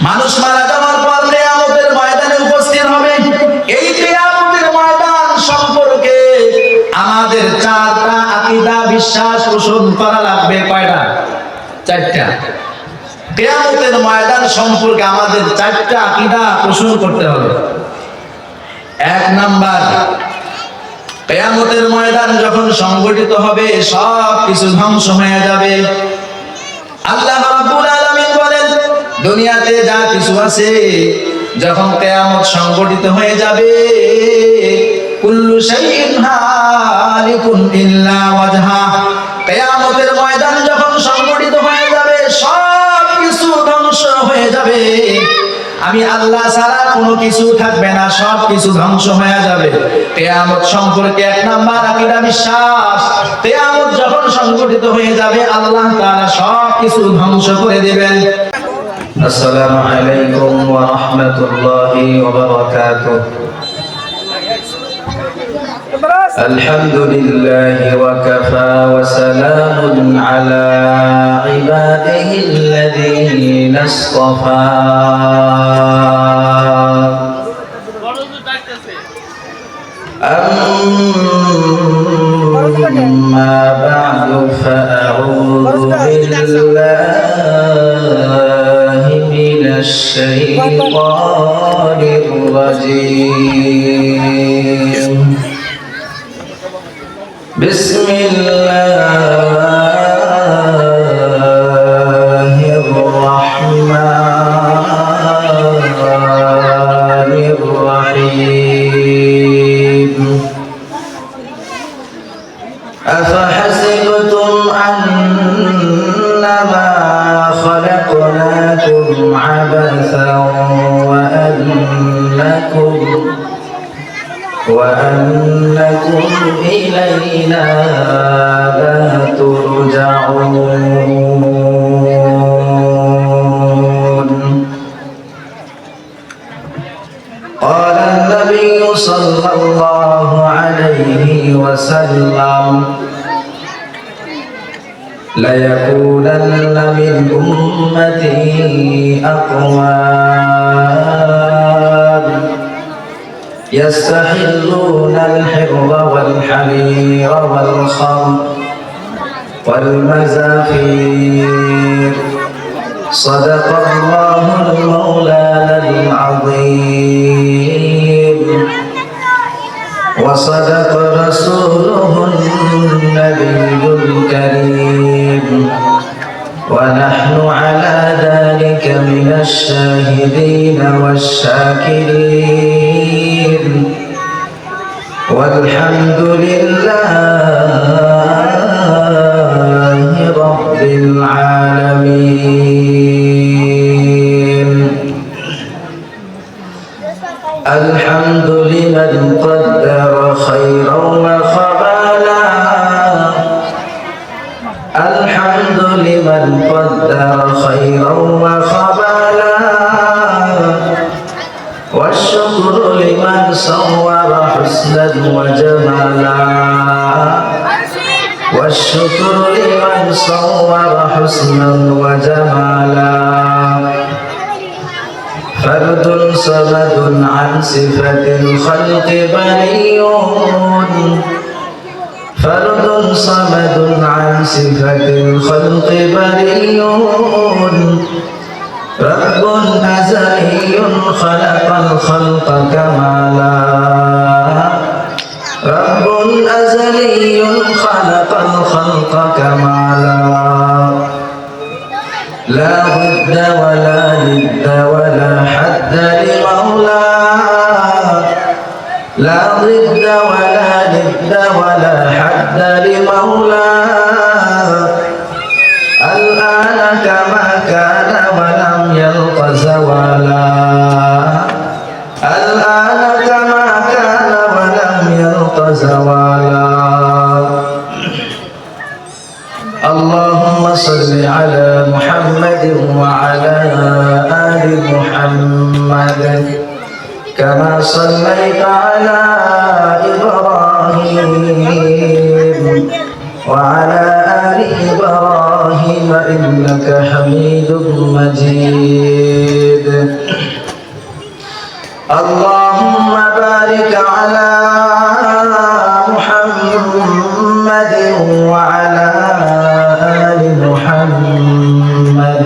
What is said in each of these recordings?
মানুষ মারা যাওয়ার পর কিয়ামতের ময়দানে উপস্থিত হবে। এই কিয়ামতের ময়দান সম্পর্কে আমাদের চারটা আকীদা বিশ্বাস পোষণ করা লাগবে। কয়টা? চারটা। কিয়ামতের ময়দান সম্পর্কে আমাদের চারটা আকীদা পোষণ করতে হবে। এক নাম্বার, কিয়ামতের ময়দান যখন সংগঠিত হবে সব কিছু ধ্বংস হয়ে যাবে। আল্লাহ রাব্বুল আলামিন বলেন, দুনিয়াতে যা কিছু আছে যখন কিয়ামত সংগঠিত হয়ে যাবে, কুল্লু শাইইন হালিকুন ইল্লা ওয়াজহা। কিয়ামতের ময়দান যখন সংগঠিত হয়ে যাবে সব কিছু ধ্বংস হয়ে যাবে। আমি আল্লাহ ছাড়া কোনো কিছু থাকবে না, সব কিছু ধ্বংস হয়ে যাবে। কিয়ামত সম্পর্কে এক নাম্বার আকীদা বিশ্বাস, কিয়ামত যখন সংগঠিত হয়ে যাবে আল্লাহ তাআলা সব কিছু ধ্বংস করে দিবেন। আসসালামু আলাইকুম ওয়া রাহমাতুল্লাহি ওয়া বারাকাতুহু। আলহামদুলিল্লাহি ওয়া কাফা ওয়া সালামুন আলা ইবাদিহিল্লাযীনা ইসতাফা। أما بعد فأعوذ بالله من الشيطان الرجيم. بسم الله الرحمن الرحيم. أفحسبتم أنما خلقناكم عبثا وأنكم إلينا لا ترجعون. قال النبي صلى الله عليه وسلم ليكونن من أمتي أقوام يستحلون الحر والحرير والخمر والمزافير. صدق الله المولانا العظيم وصدق رسوله النبي الكريم ونحن على ذلك من الشاهدين والشاكرين والحمد لله رب العالمين. الحمد لمن قدر خيرا وخبالا. الحمد لمن قدر خيرا وخبالا. والشكر لمن صور حسنا وجمالا. والشكر لمن صور حسنا وجمالا. فرد صمد عن صفة الخلق بريء. فرد صمد عن صفة الخلق بريء. رب أزلي خلق الخلق كمالا. رب أزلي خلق الخلق كمالا. لا ضد ولا ند ولا حد لمولاه. لا ضد ولا ند ولا حد لمولاه. الآن كما كان ولم يلق زوالا. الآن كما كان ولم يلق زوالا. اللهم صل على محمد وعلى آل محمد كما صليت على إبراهيم وعلى آل إبراهيم إنك حميد مجيد. اللهم بارك على محمد وعلى آل محمد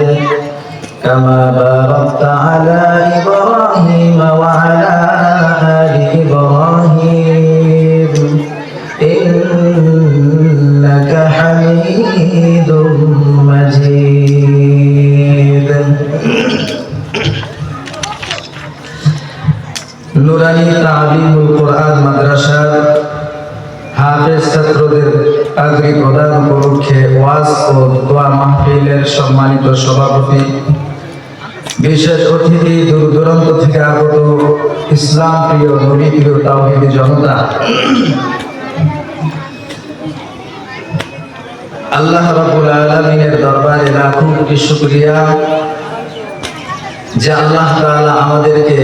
كما باركت على إبراهيم وعلى آل إبراهيم إنك حميد مجيد নুরানি তালিমুল কোরআন মাদ্রাসার হাফেজ ছাত্রদের আগ্রী প্রদান উপলক্ষে ওয়াজ ও দোয়া মাহফিলের সম্মানিত সভাপতি, বিশেষ অতিথি, দূর দূরান্ত থেকে আগত ইসলাম প্রিয়, নবী প্রিয় তাওহীদি জনতা, আল্লাহ রাব্বুল আলামিনের দরবারে লাখো কোটি শুকরিয়া যে আল্লাহ তাআলা আমাদেরকে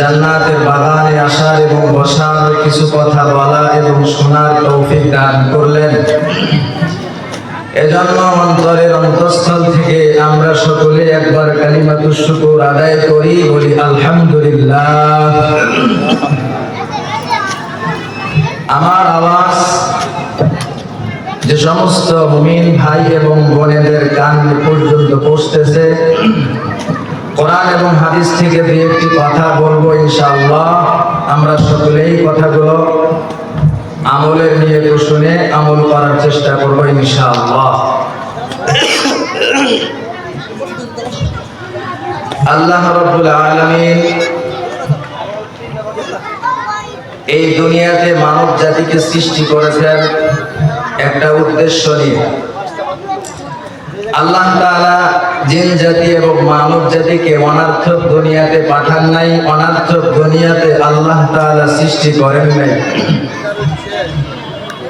জান্নাতের বাগানে আসার এবং বসার, কিছু কথা বলা এবং শোনার তৌফিক দান করলেন। এজন্য অন্তরের অন্তঃস্থল থেকে আমরা সকলে একবার কালিমাতুশ শুকর আদায় করি, বলি আলহামদুলিল্লাহ। আমার আওয়াজ যে সমস্ত মুমিন ভাই এবং বোনেদের কান পর্যন্ত পৌঁছতেছে, কোরআন এবং হাদিস থেকে দুই একটি কথা বলবো ইনশাআল্লাহ। আমরা সকলেই কথাগুলো আমলের নিয়ে শুনে আমল করার চেষ্টা করবো ইনশাআল্লাহ। আল্লাহ রাব্বুল আলামিন এই দুনিয়াতে মানব জাতিকে সৃষ্টি করেছেন একটা উদ্দেশ্য নিয়ে। আল্লাহ তাআলা জিন জাতি এবং মানব জাতিকে অনার্থক দুনিয়াতে পাঠান নাই, অনার্থক দুনিয়াতে আল্লাহ তাআলা সৃষ্টি করেন নাই।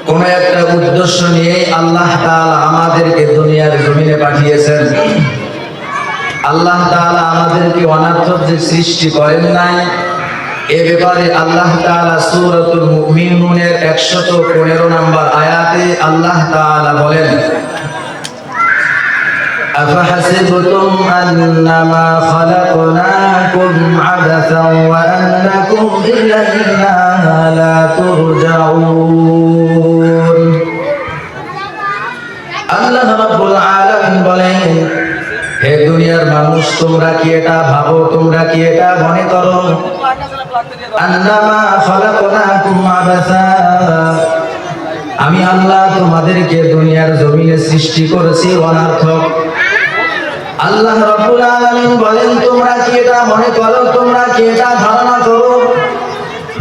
কোন একটা উদ্দেশ্য নিয়ে আল্লাহ তাআলা আমাদেরকে দুনিয়ার জমিনে পাঠিয়েছেন। আল্লাহ তাআলা আমাদেরকে অনার্থক যে সৃষ্টি করেন নাই, এ ব্যাপারে আল্লাহ তাআলা সূরাতুল মুমিনুনের 115 নম্বর আয়াতে আল্লাহ তাআলা বলেন, أفحسبتم أنما خلقناكم عبثا وأنكم إلينا لا ترجعون। আল্লাহ রাব্বুল আলামিন বলেন, হে দুনিয়ার মানুষ, তোমরা কি এটা ভাবো, তোমরা কি এটা মনে করো, আন্নামা খালাকনাকুম আবাসা, আমি আল্লাহ তোমাদেরকে দুনিয়ার জমিনে সৃষ্টি করেছি অনার্থক। আল্লাহ রাব্বুল আলামিন বলেন, তোমরা কি এটা মনে করো, তোমরা কি এটা ধারণা করো,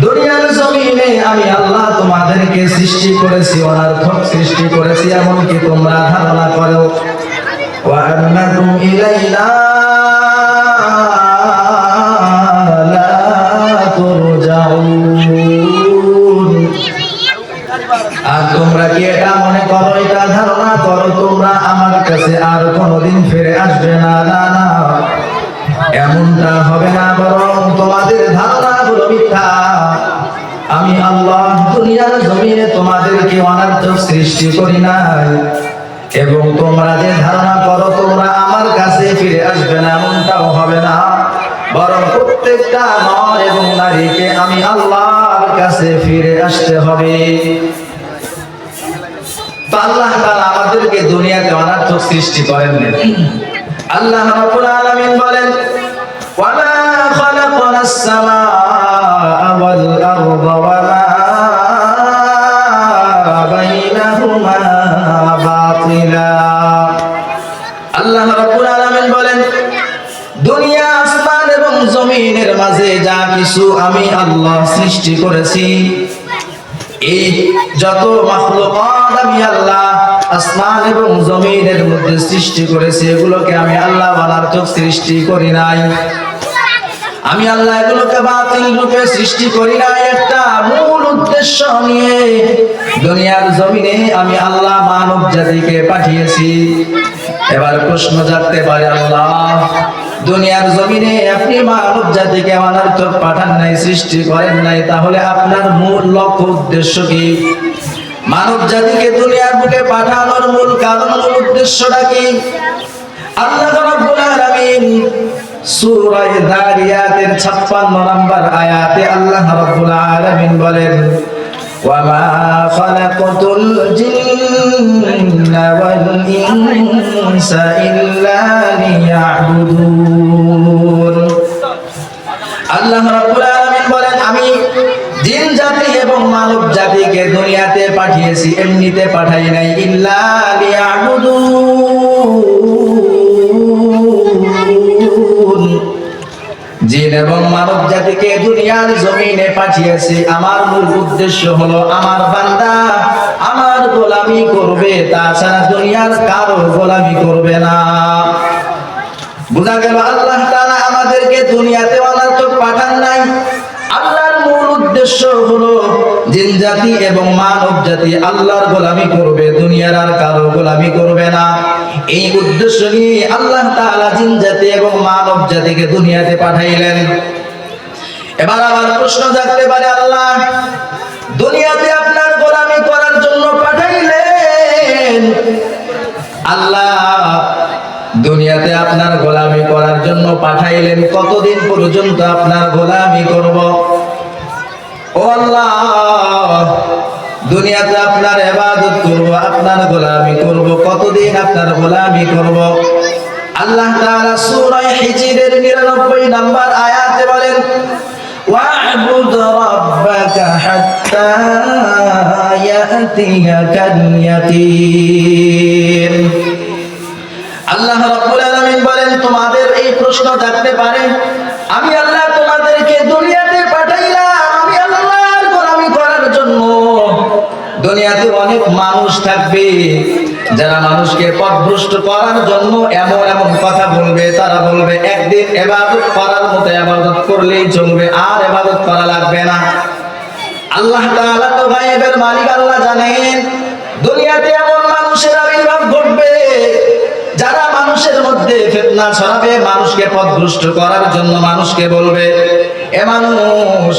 দুনিয়ার জমিনে আমি আল্লাহ তোমাদেরকে সৃষ্টি করেছি অনার্থক সৃষ্টি করেছি, এমনকি তোমরা ধারণা করো ওয়া আন্নাকুম ইলাইনা লা তুরজাউন। আর তোমরা কি এটা মনে করো, এটা ধারণা করো তোমরা আমার কাছে আর কোনোদিন ফিরে আসবে না? না না, এমনটা হবে না, বরং তোমাদের ধারণা হলো মিথ্যা। আমি আল্লাহ দুনিয়ার জমিনে তোমাদেরকে অনার্থক সৃষ্টি করি নাই, এবং তোমরা যে ধারণা করো তোমরা আমার কাছে ফিরে আসবে না, এমনটাও হবে না, বরং প্রত্যেকটা নর এবং নারীকে আমি আল্লাহর কাছে ফিরে আসতে হবে। আল্লাহ তাআলা আমাদেরকে দুনিয়াতে অনার্থক সৃষ্টি করেননি। আল্লাহ রাব্বুল আলামিন বলেন, ওয়া মা খালাকনাস সামাআ ওয়াল আরদা ওয়া মা বাইনাহুমা বাতিলা। আল্লাহ রাব্বুল আলামিন বলেন, দুনিয়া, আসমান এবং জমিনের মাঝে যা কিছু আমি আল্লাহ সৃষ্টি করেছি, এই যত মাখলুকাত আমি আল্লাহ আসমান এবং জমিনের মধ্যে সৃষ্টি করেছি, এগুলোকে আমি আল্লাহ অনার্থক সৃষ্টি করি নাই। আমি আল্লাহ এগুলোকে বাতিল রূপে সৃষ্টি করি নাই। একটা মূল উদ্দেশ্য নিয়ে দুনিয়ার জমিনে আমি আল্লাহ মানব জাতিকে পাঠিয়েছি। এবার প্রশ্ন জাগতে পারে, আল্লাহ দুনিয়ার জমিনে আপনি মানব জাতিকে অনার্থক পাঠান নাই, সৃষ্টি করেন নাই, তাহলে আপনার মূল লক্ষ্য উদ্দেশ্য কি? মানব জাতিকে দুনিয়ার বুকে পাঠানোর মূল কারণ, মূল উদ্দেশ্যটা কি? আল্লাহ রাব্বুল আলামিন সূরা যারিয়াতের 56 নম্বর আয়াতে আল্লাহ রাব্বুল আলামিন বলেন, ওয়ামা খালাকাতুল জিন্না ওয়াল ইনসা ইল্লা লিয়াবুদুন। আল্লাহ রাব্বুল আলামিন বলেন, আমি জিন জাতি এবং মানব জাতিকে দুনিয়াতে পাঠিয়েছি, এমনিতে পাঠাই নাই, ইল্লা লিয়াবুদুন। জিন এবং মানব জাতিকে দুনিয়ার জমিনে পাঠিয়েছি, আমার মূল উদ্দেশ্য হলো আমার বান্দা আমার গোলামি করবে, তাছাড়া দুনিয়ার কারো গোলামি করবে না। বুঝা গেল আল্লাহ তাআলা আমাদেরকে দুনিয়াতে অনর্থক পাঠান নাই। আল্লাহর মূল উদ্দেশ্য হলো জিন জাতি এবং মানব জাতি আল্লাহর গোলামি করবে, দুনিয়ার আর কারো গোলামি করবে না। এই উদ্দেশ্য নিয়ে আল্লাহ তাআলা জিন জাতি এবং মানব জাতিকে দুনিয়াতে পাঠাইলেন। এবার আমার প্রশ্ন জাগতে পারে, আল্লাহ দুনিয়াতে আপনার গোলামি করার জন্য পাঠাইলেন, আল্লাহ দুনিয়াতে আপনার গোলামি করার জন্য পাঠাইলেন, কতদিন পর্যন্ত আপনার গোলামি করব? ও আল্লাহ, দুনিয়াতে আপনার ইবাদত করব, আপনার গোলামি করব, কতদিন আপনার গোলামি করব? আল্লাহ তাআলা সূরা হিজরের 99 নম্বর আয়াতে বলেন, ওয়া'বুদ রাব্বাকা হাত্তা ইয়াতিয়াকাল ইয়াকিন। আল্লাহ রাব্বুল আলামিন বলেন, তোমাদের এই প্রশ্ন থাকতে পারে, আমি আল্লাহ তোমাদেরকে দুনিয়াতে পাঠাইলাম আমি আল্লাহর গোলামি করার জন্য। দুনিয়াতে অনেক মানুষ থাকবে যারা মানুষকে পথভ্রষ্ট করার জন্য এমন এমন কথা বলবে, তারা বলবে একদিন ইবাদত করার মতো ইবাদত করলেই চলবে, আর ইবাদত করা লাগবে না। আল্লাহ তাআলা তো গায়েবের মালিক, আল্লাহ জানেন দুনিয়াতে এমন মানুষের আবির্ভাব ঘটবে যারা মানুষের মধ্যে ফিতনা ছড়াবে, মানুষকে পথভ্রষ্ট করার জন্য মানুষকে বলবে, এ মানুষ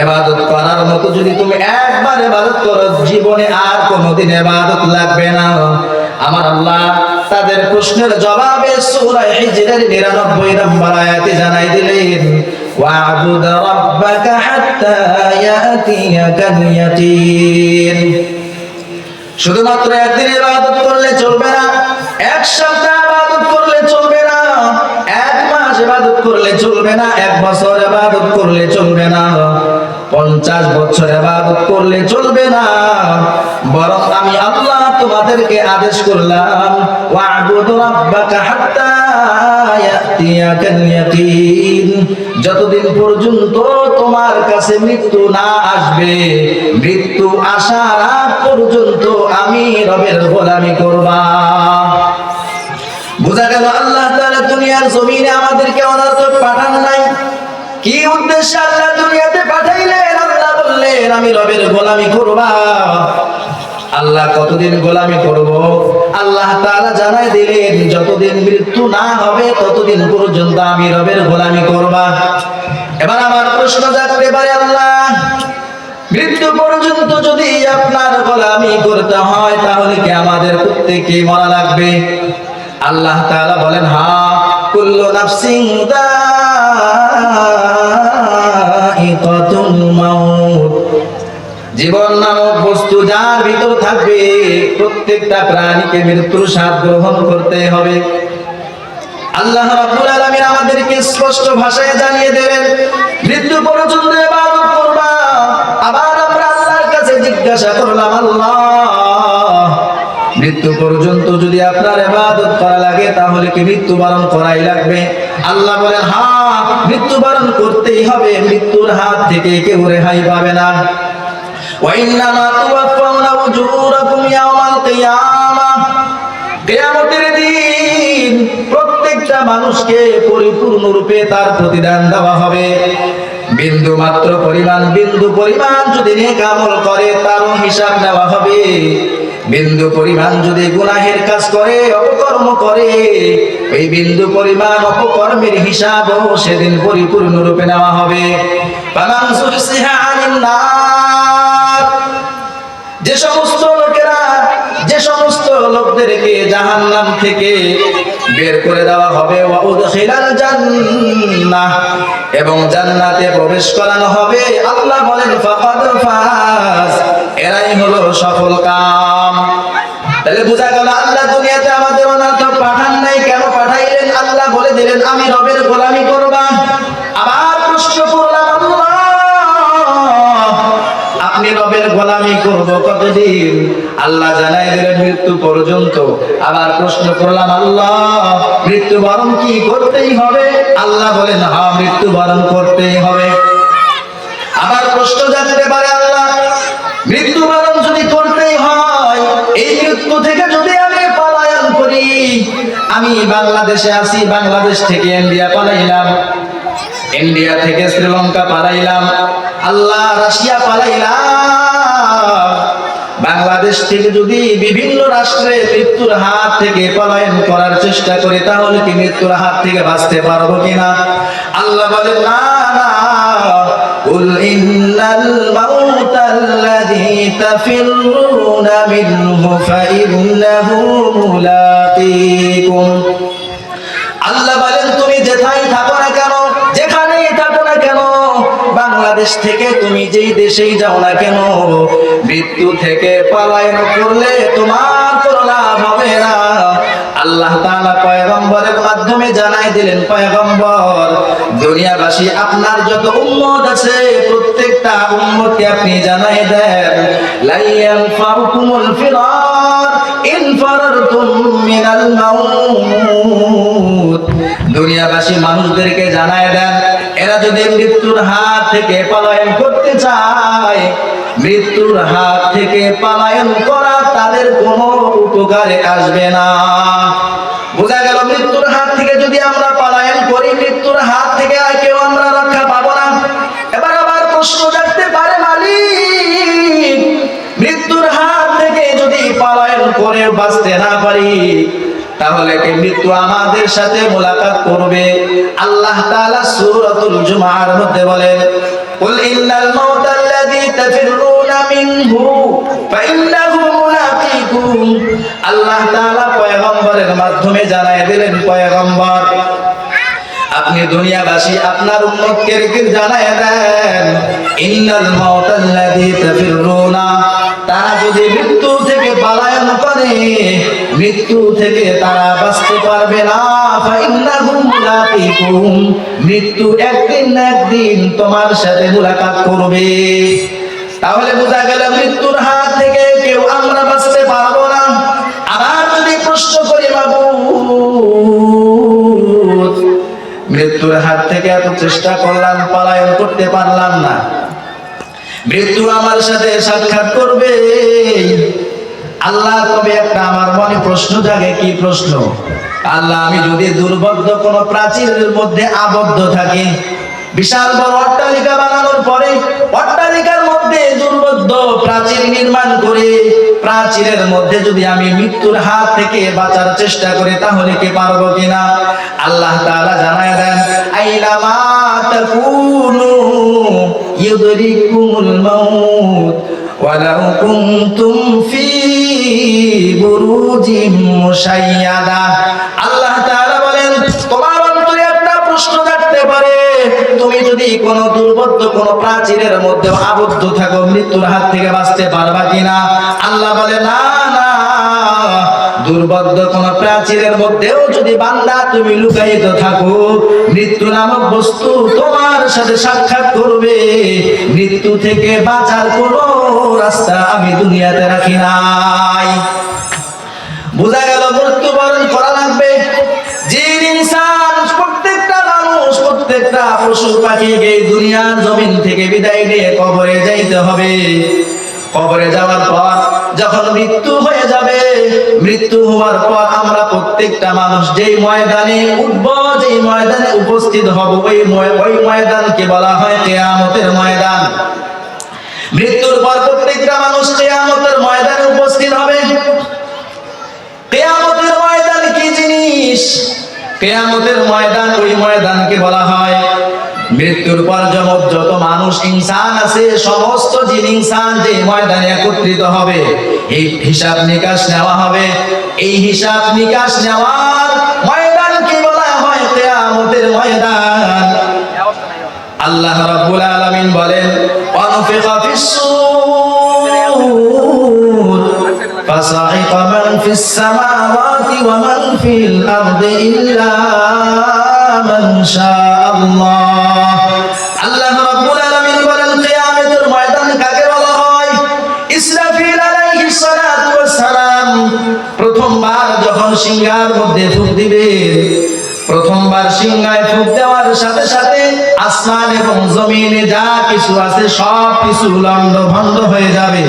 ইবাদত করার মতো যদি তুমি একবার ইবাদত করো, জীবনে আর কোনোদিন ইবাদত লাগবে না। আমার আল্লাহ তাদের প্রশ্নের জবাবে সূরা হিজরের 99 নম্বর আয়াতে জানাই দিলেন, ওয়া'বুদ রাব্বাকা হাত্তা ইয়াতিয়াকাল ইয়াকিন। শুধুমাত্র একদিন ইবাদত করলে চলবে না, এক সপ্তাহ ইবাদত করলে চলবে না, এক মাস ইবাদত করলে চলবে না, এক বছর ইবাদত করলে চলবে না, 50 বছর ইবাদত করলে চলবে না, বরং আমি আল্লাহ তোমাদেরকে আদেশ করলাম, ওয়া'বুদ রাব্বাকা হাত্তা ইয়াতিয়াকাল ইয়াকিন। যতদিন পর্যন্ত তোমার কাছে মৃত্যু না আসবে, মৃত্যু আসার আগ পর্যন্ত আমি রবের গোলামি করবা। বুঝা গেল আল্লাহ তাআলা দুনিয়ার জমিনে আমাদেরকে অনর্থক পাঠান নাই। কি উদ্দেশ্যে আল্লাহ দুনিয়াতে পাঠাইলেন? আল্লাহ বললেন আমি রবের গোলামি করবা। আল্লাহ কতদিন গোলামি করব? আল্লাহ তাআলা জানাই দিলেন, যতদিন মৃত্যু না হবে ততদিন পর্যন্ত আমি রবের গোলামি করবা। এবার আমার প্রশ্ন জাগতে পারে, আল্লাহ মৃত্যু পর্যন্ত যদি আপনার গোলামি করতে হয় তাহলে কি আমাদের প্রত্যেককে মরা লাগবে? আল্লাহ তাআলা বলেন, হ্যাঁ, কুল্লু নাফসিন যায়িকাতুল মাউত। জীবন নামক বস্তু যার ভিতর থাকবে, প্রত্যেকটা প্রাণীকে মৃত্যুর স্বাদ গ্রহণ করতে হবে। আল্লাহ রাব্বুল আলামিন আমাদেরকে স্পষ্ট ভাষায় জানিয়ে দেবেন, মৃত্যু পর্যন্ত ইবাদত করবা। আবার আমরা আল্লাহর কাছে জিজ্ঞাসা করলাম, আল্লাহ মৃত্যু পর্যন্ত যদি আপনার ইবাদত করা লাগে তাহলে কি মৃত্যুবরণ করাই লাগবে? আল্লাহ বলেন, হ্যাঁ, মৃত্যুবরণ করতেই হবে, মৃত্যুর হাত থেকে কেউ রেহাই পাবে না। ওয়াইন্নামা তুওয়াফাউনা উজুরাকুম ইয়াওমাল কিয়ামাহ। কিয়ামতের দিন প্রত্যেকটা মানুষকে পরিপূর্ণরূপে তার প্রতিদান দেওয়া হবে। বিন্দু মাত্র পরিমাণ, বিন্দু পরিমাণ যদি নেক আমল করে তারও হিসাব নেওয়া হবে। বিন্দু পরিমাণ যদি গুনাহের কাজ করে, অপকর্ম করে, ওই বিন্দু পরিমাণ অপকর্মের হিসাবও সেদিন পরিপূর্ণরূপে নেওয়া হবে। ফামান যুহসিহা আনিন নার। যে সমস্ত লোকদেরকে জাহান্নাম থেকে বের করে দেওয়া হবে, ওয়া উদখিলাল জান্নাহ, এবং জান্নাতে প্রবেশ করানো হবে। আল্লাহ বলেন ফাকাদ ফাজ, এরাই হলো সফল কাম। তাহলে বোঝা গেল আল্লাহ দুনিয়াতে আমাদের অনার্থ পাঠান নাই। কেন পাঠাইলেন? আল্লাহ বলে দিলেন আমি রবের গোলামি করবা। আবার প্রশ্ন করলাম আল্লাহ আপনি রবের গোলামি করব কতদিন? আল্লাহ জানাই দিলেন মৃত্যু পর্যন্ত। আবার প্রশ্ন করলাম আল্লাহ মৃত্যুবরণ কি করতেই হবে? আল্লাহ বলেন হ্যাঁ মৃত্যুবরণ করতেই হবে। আবার প্রশ্ন জানতে পারে আল্লাহ মৃত্যুবরণ যদি করতেই হয়, এই মৃত্যু থেকে যদি আমি পলায়ন করি, আমি বাংলাদেশে আছি, বাংলাদেশ থেকে ইন্ডিয়া পালাইলাম, ইন্ডিয়া থেকে শ্রীলঙ্কা পালাইলাম, আল্লাহ রাশিয়া পালাইলাম, বাংলাদেশ থেকে যদি বিভিন্ন রাষ্ট্রে মৃত্যুর হাত থেকে পলায়ন করার চেষ্টা করি, তাহলে কি মৃত্যুর হাত থেকে বাঁচতে পারবো কিনা? আল্লাহ বলেন না না, কুল ইন্নাল মাউতাল্লাযী তাফিররুনা মিনহু ফাইন্নাহু মুলাকীকুম। আল্লাহ বলেন তুমি যেখানেই থাকো না কেন, যেখানেই থাকো না কেন, বাংলাদেশ থেকে তুমি যেই দেশেই যাও না কেন, মৃত্যু থেকে পলায়ন করলে তোমার কোনো লাভ হবে না। আল্লাহ তাআলা পয়গম্বরের মাধ্যমে জানাই দিলেন, পয়গম্বর দুনিয়াবাসী আপনার যত উম্মত আছে প্রত্যেকটা উম্মতকে আপনি জানাই দেন লা ইয়ানফাউকুমুল ফিরার ইন ফারারতুম মিনাল মাউত। দুনিয়াবাসী মানুষদেরকে জানাই দেন এরা যদি মৃত্যুর হাত থেকে পলায়ন করতে চায়, মৃত্যুর হাত থেকে পলায়ন করা তাদের কোনো উপকারে আসবে না। বোঝা গেল মৃত্যুর হাত থেকে যদি আমরা পলায়ন করি, মৃত্যুর হাত থেকে আর কেউ আমরা রক্ষা পাবো না। এবার আবার প্রশ্ন জাগতে পারে মালিক মৃত্যুর হাত থেকে যদি পলায়ন করে বাঁচতে না পারি, তাহলে কি মৃত্যু আমাদের সাথে মোলাকাত করবে? আল্লাহ তাআলা সূরাতুল জুমার মধ্যে বলেন কুল ইন্নাল মাউতাল্লাযী তাফিররুনা মিনহু ফাইন্নাহু মুলাকীকুম। আল্লাহ তাআলা পয়গম্বরের মাধ্যমে জানাই দিলেন পয়গম্বর আপনি দুনিয়াবাসী আপনার উম্মতকে জানায় দেন ইন্নাল মাউতাল্লাযী তাফিররুনা, তারা যদি মৃত্যু থেকে পলায়ন করে মৃত্যু থেকে তারা বাঁচতে পারবে না। ফাইন্নাহু মুলাকীকুম, মৃত্যু একদিন না একদিন তোমার সাথে মুলাকাত করবে। তাহলে বোঝা গেল মৃত্যুর হাত থেকে কেউ আমরা বাঁচতে পারবো না। আবার যদি প্রশ্ন করি মাবুদ মৃত্যুর হাত থেকে এত চেষ্টা করলাম পলায়ন করতে পারলাম না, মৃত্যু আমার সাথে সাক্ষাৎ করবে, আল্লাহ তবে একটা আমার মনে প্রশ্ন জাগে। কি প্রশ্ন? আল্লাহ আমি যদি দুর্বোধ্য কোন প্রাচীরের মধ্যে আবদ্ধ থাকি, বিশাল বড় অট্টালিকা বানানোর পরে অট্টালিকার মধ্যে দুর্বোধ্য প্রাচীর নির্মাণ করে প্রাচীরের মধ্যে যদি আমি মৃত্যুর হাত থেকে বাঁচার চেষ্টা করি, তাহলে কি পারবো কিনা? আল্লাহ তাআলা জানায় দেন আইনামা তাকুনু ইউদরিকুমুল মাউত ওয়ালাউ কুনতুম ফি বুরুজিম মুশাইয়াদা। আল্লাহ তাআলা বলেন তোমার অন্তরে একটা প্রশ্ন জাগতে পারে, তুমি যদি কোন দুর্বোধ্য কোন প্রাচীরের মধ্যে আবদ্ধ থাকো, মৃত্যুর হাত থেকে বাঁচতে পারবা কিনা? আল্লাহ বলে না না, দুর্বোধ্য কোন প্রাচীরের মধ্যেও যদি বান্দা তুমি লুকায়িত থাকো, মৃত্যু নামক বস্তু তোমার সাথে সাক্ষাৎ করবে। মৃত্যু থেকে বাঁচার কোনো রাস্তা আমি দুনিয়াতে রাখি নাই। বোঝা গেল মৃত্যুবরণ করা লাগবে। জিন ইনসান প্রত্যেকটা মানুষ প্রত্যেকটা পশু পাখিকে দুনিয়ার জমিন থেকে বিদায় নিয়ে কবরে যাইতে হবে। কবরে যাওয়ার পর যখন মৃত্যু হয়ে যাবে, মৃত্যু হওয়ার পর আমরা প্রত্যেকটা মানুষ যেই ময়দানে উঠবো, যেই ময়দানে উপস্থিত হব, ওই ময়দানকে বলা হয় কিয়ামতের ময়দান। মৃত্যুর পর প্রত্যেকটা মানুষ কিয়ামতের ময়দানে উপস্থিত হবে। কিয়ামতের ময়দান কি জিনিস? কিয়ামতের ময়দান ওই ময়দানকে বলা হয় মৃত্যুর পর যত মানুষ ইনসান আছে, সমস্ত জিন ইনসান যে ময়দানে একত্রিত হবে, এই হিসাব নিকাশ নেওয়া হবে। এই হিসাব নিকাশ নেওয়ার ময়দানকে বলা হয় কিয়ামতের ময়দান। আল্লাহ রাব্বুল আলামিন বলেন, ওয়ানফিখা ফিস-সূর ফাসাইকা মান ফিস-সামাওয়াতি ওয়া মান ফিল আরদি ইল্লা মান শাআল্লাহ। আল্লাহ রাব্বুল আলামিন বলেন, কিয়ামতের ময়দান কাকে বলা হয়? ইসরাফিল আলাইহিস সালাতু ওয়াস সালাম প্রথমবার যখন সিংহার মধ্যে ফুঁক দিবে, প্রথমবার সিংহায় ফুঁক দেওয়ার সাথে সাথে আসমান এবং জমিনে যা কিছু আছে সব কিছু লন্ডভন্ড হয়ে যাবে।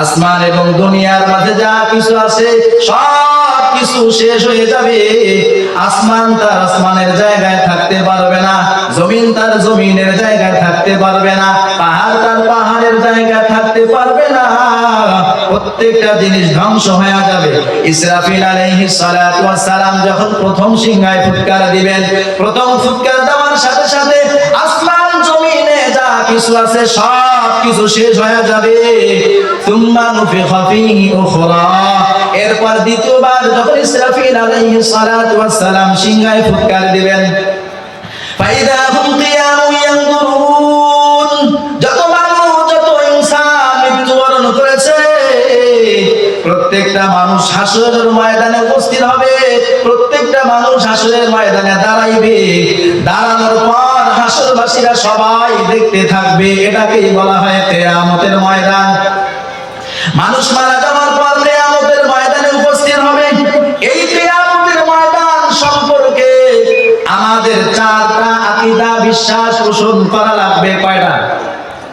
আসমান এবং দুনিয়ার মাঝে যা কিছু আছে সব কিছু শেষ হয়ে যাবে। আসমান তার আসমানের জায়গায় থাকতে পারবে না, জমিন তার জমিনের জায়গায় থাকতে পারবে না, পাহাড় তার পাহাড়ের জায়গায় থাকতে পারবে না। প্রত্যেকটা জিনিস ধ্বংস হয়ে যাবে। ইসরাফিল আলাইহিস সালাতু ওয়াস সালাম যখন প্রথম সিংহায় ফুৎকার দিবেন, প্রথম ফুৎকার দেওয়ার সাথে সাথে আসমান জমিনে যা কিছু আছে সব কিছু শেষ হয়ে যাবে। সুম্মা নুফিখা ফীহি উখরা, এরপর দ্বিতীয়বার যখন ইসরাফিল আলাইহিস সালাতু ওয়াস সালাম সিংহায় ফুৎকার দিবেন, ফাইদা হুম কিয়ামুন ইয়ানজুরুন, যত মানুষ যত ইনসান মৃত্যুবরণ করেছে প্রত্যেকটা মানুষ হাসরের ময়দানে উপস্থিত হবে। প্রত্যেকটা মানুষ হাসরের ময়দানে দাঁড়াইবে। দাঁড়ানোর পর হাসরবাসীরা সবাই দেখতে থাকবে। এটাকেই বলা হয় কিয়ামতের ময়দান। মানুষ মারা যাওয়ার পর কিয়ামতের ময়দানে উপস্থিত হবে। এই কিয়ামতের ময়দান সম্পর্কে আমাদের চারটা আকীদা বিশ্বাস পোষণ করা লাগবে। কয়টা?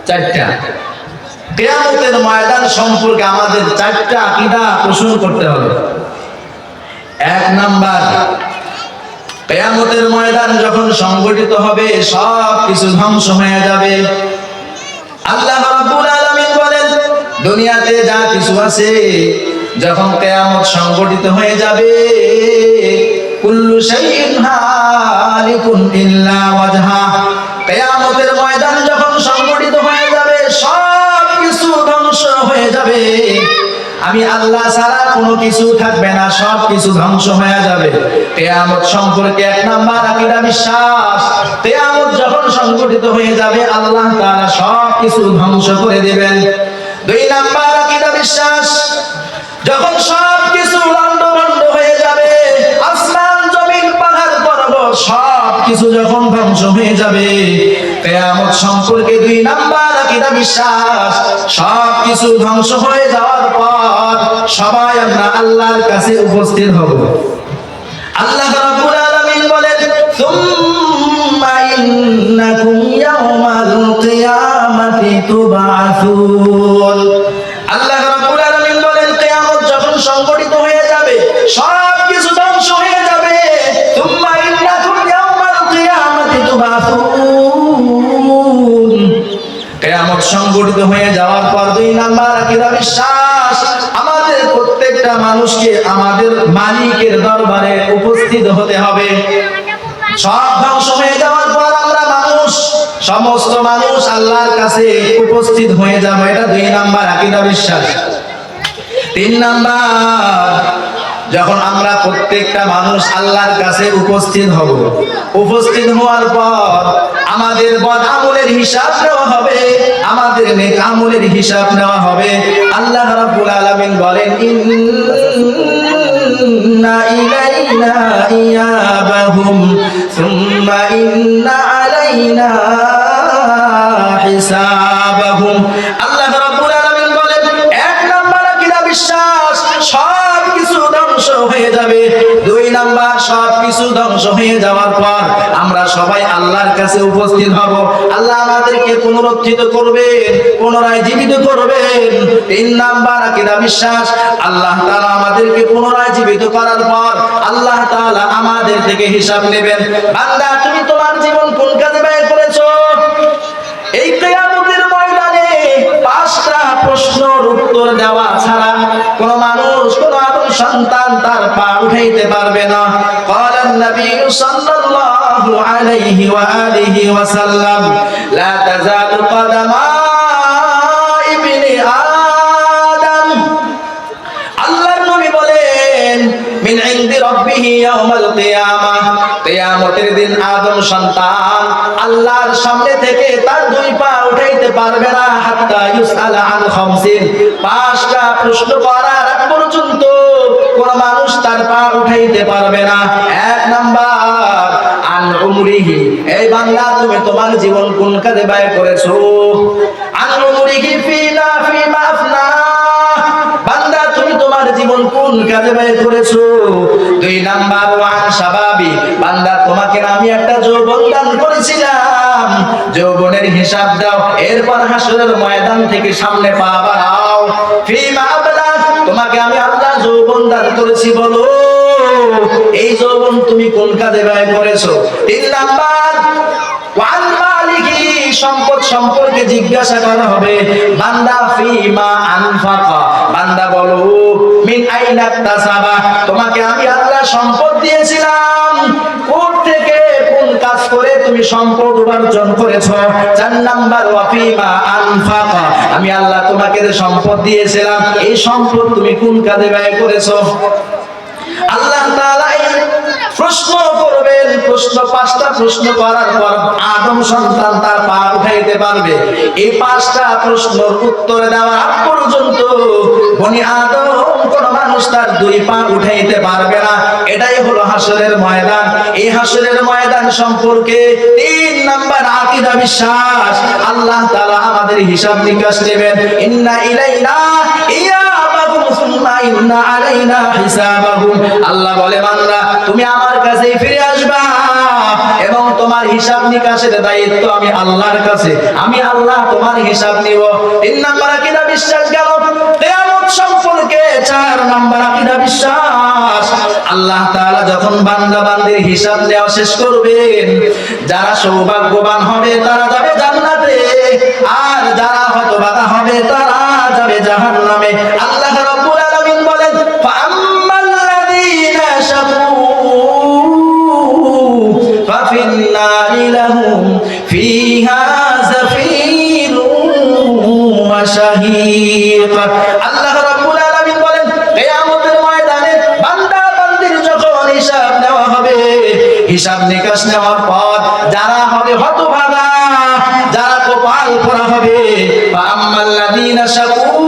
চারটা। কিয়ামতের ময়দান সম্পর্কে আমাদের চারটা আকীদা পোষণ করতে হবে। এক নাম্বার, কিয়ামতের ময়দান যখন সংগঠিত হবে সব কিছু ধ্বংস হয়ে যাবে। আল্লাহ রাব্বুল আলামিন বলেন, দুনিয়াতে যা কিছু আছে যখন কিয়ামত সংগঠিত হয়ে যাবে, কুল্লু শাইইন হালিকুন ইল্লা ওয়াজহা, কিয়ামতের ময়দান যখন সংগঠিত হয়ে যাবে সব কিছু ধ্বংস হয়ে যাবে। আমি আল্লাহ ছাড়া কোনো কিছু থাকবে না, সব কিছু ধ্বংস হয়ে যাবে। কিয়ামত সম্পর্কে এক নাম্বার আকীদা বিশ্বাস, কিয়ামত যখন সংগঠিত হয়ে যাবে আল্লাহ তাআলা সব কিছু ধ্বংস করে দিবেন। দুই নাম্বার আকীদা বিশ্বাস, যখন সব কিছু লন্ডভন্ড হয়ে যাবে, আসমান জমিন পাহাড় পর্বত সব কিছু যখন ধ্বংস হয়ে যাবে, কিয়ামত সম্পর্কে দুই নাম্বার আকীদা বিশ্বাস, সব কিছু ধ্বংস হয়ে যাওয়ার পর সবাই আমরা আল্লাহর কাছে উপস্থিত হব। আল্লাহ রাব্বুল আলামিন বলেন, সুম্মা ইন্নাকুম ইয়াওমাল কিয়ামাতি তুবআসুন। আল্লাহ রাব্বুল আলামিন বলেন, কিয়ামত যখন সংগঠিত হয়ে যাবে সব কিছু ধ্বংস হয়ে যাবে। সুম্মা ইন্নাকুম ইয়াওমাল কিয়ামাতি তুবআসুন। কিয়ামত সংগঠিত হয়ে যাওয়ার পর দুই নাম্বার আকীদা বিশ্বাস, আমাদের প্রত্যেকটা মানুষকে আমাদের মালিকের দরবারে উপস্থিত হতে হবে। সব ধ্বংস হয়ে যাওয়ার পর আমরা মানুষ, সমস্ত মানুষ আল্লাহর কাছে উপস্থিত হয়ে যাব। এটা দুই নাম্বার আকীদা বিশ্বাস। তিন নাম্বার, যখন আমরা প্রত্যেকটা মানুষ আল্লাহর কাছে উপস্থিত হব, উপস্থিত হওয়ার পর আমাদের বদ আমলের হিসাব নেওয়া হবে, আমাদের নেক আমলের হিসাব নেওয়া হবে। আল্লাহ রাব্বুল আলামিন বলেন, ইন্না ইলাইনা ইয়াবাহুম সুম্মা ইন্না আলাইনা হিসাবাহুম। আল্লাহ রাব্বুল আলামিন বলেন, এক নাম্বার আকীদা বিশ্বাস, সব কিছু ধ্বংস হয়ে যাবে। দুই নাম্বার, সব কিছু ধ্বংস হয়ে যাওয়ার পর আমরা সবাই আল্লাহর কাছে উপস্থিত হব। আল্লাহ আমাদেরকে পুনরুত্থিত করবেন, পুনরায় জীবিত করবেন। তিন নাম্বার আকীদা বিশ্বাস, আল্লাহ তাআলা আমাদেরকে পুনরায় জীবিত করার পর আল্লাহ তাআলা আমাদের থেকে হিসাব নেবেন। বান্দা, তুমি তোমার জীবন কোন কাজে ব্যয় করেছো? এই কিয়ামতের ময়দানে পাঁচটা প্রশ্নের উত্তর দেওয়া ছাড়া কোন মানুষ, কোন আদম সন্তান তার পা উঠাইতে পারবে না। ক্বালান নবী সাল্লাল্লাহু সাল্লাল্লাহু আলাইহি ওয়া আলিহি ওয়াসাল্লাম লা তাযালু কদামা ইবনি আদম আল্লাহর নবী বলেন মিন ইনদি রাব্বিহি ইয়াউমাল কিয়ামাহ কিয়ামতের দিন আদম সন্তান আল্লাহর সামনে থেকে তার দুই পা উঠাইতে পারবে না হাত্তা ইউসআলা আন খামসিন পাঁচটা প্রশ্ন করার আগ পর্যন্ত কোন মানুষ তার পা উঠাইতে পারবে না। এক নাম্বার আন উমরিহি এই বান্দা তুমি তোমার জীবন কোন কাজে ব্যয় করেছো আন উমরিহি ফিমা আফনা বান্দা তুমি তোমার জীবন কোন কাজে ব্যয় করেছো। দুই নাম্বার ওয়ান শাবাবি বান্দা তোমাকে আমি একটা যৌবন দান করেছিলাম যৌবনের হিসাব দাও এরপর হাসরের ময়দান থেকে সামনে পা বাড়াও। ফিমা আবলা তোমাকে আমি আল্লাহ যৌবন দান করেছি বলো এই যৌবন তুমি কোন কাজে ব্যয় করেছো। তিন নাম্বার ওয়ান মালিকি সম্পদ সম্পর্কে জিজ্ঞাসা করা হবে বান্দা ফিমা আনফাকা বান্দা বলো মিন আইনা তাসাবা তোমাকে আমি আল্লাহ সম্পদ দিয়েছিলাম কোথা থেকে কোন কাজ করে তুমি সম্পদ উপার্জন করেছো। চার নাম্বার ওয়া ফিমা আনফাকা আমি আল্লাহ তোমাকে যে সম্পদ দিয়েছিলাম এই সম্পদ তুমি কোন কাজে ব্যয় করেছো। আল্লাহ তাআলা প্রশ্ন করবেন প্রশ্ন পাঁচটা প্রশ্ন করার পর আদম সন্তান তার পা উঠাইতে পারবে। এই পাঁচটা প্রশ্নের উত্তর দেওয়ার আগ পর্যন্ত বনি আদম কোন মানুষ তার দুই পা উঠাইতে পারবে না। এটাই হলো হাসরের ময়দান। এই হাসরের ময়দান সম্পর্কে তিন নাম্বার আকীদা বিশ্বাস আল্লাহ তাআলা আমাদের হিসাব নিকাশ নেবেন। ইন্না ইলাইনা ইন্না আলাইনা হিসাবাহুম আল্লাহ বলে বান্দা তুমি আমার কাছে ফিরে আসবা এবং তোমার হিসাব নিকাশের দায়িত্ব আমি আল্লাহর কাছে আমি আল্লাহ তোমার হিসাব নিব। তিন নাম্বার আকীদা বিশ্বাস গেল। কিয়ামত সম্পর্কে চার নাম্বার আকীদা বিশ্বাস আল্লাহ তাআলা যখন বান্দা বান্দির হিসাব নেওয়া শেষ করবেন যারা সৌভাগ্যবান হবে তারা যাবে জান্নাতে আর যারা হতভাগা হবে তারা যাবে জাহান্নামে। আল্লাহ রাব্বুল আলামিন বলেন ফাআম্মাল্লাযীনা শাকু ফাফিন নারি লাহুম ফিহা যাফীরুন ওয়া শাহীক আল্লাহ রাব্বুল আলামিন বলেন কিয়ামতের ময়দানে বান্দা বান্দির যখন হিসাব নেওয়া হবে হিসাব নিকাশ নেওয়ার পর যারা হবে হতভাগা যারা কপাল পোড়া হবে ফাআম্মাল্লাযীনা শাকু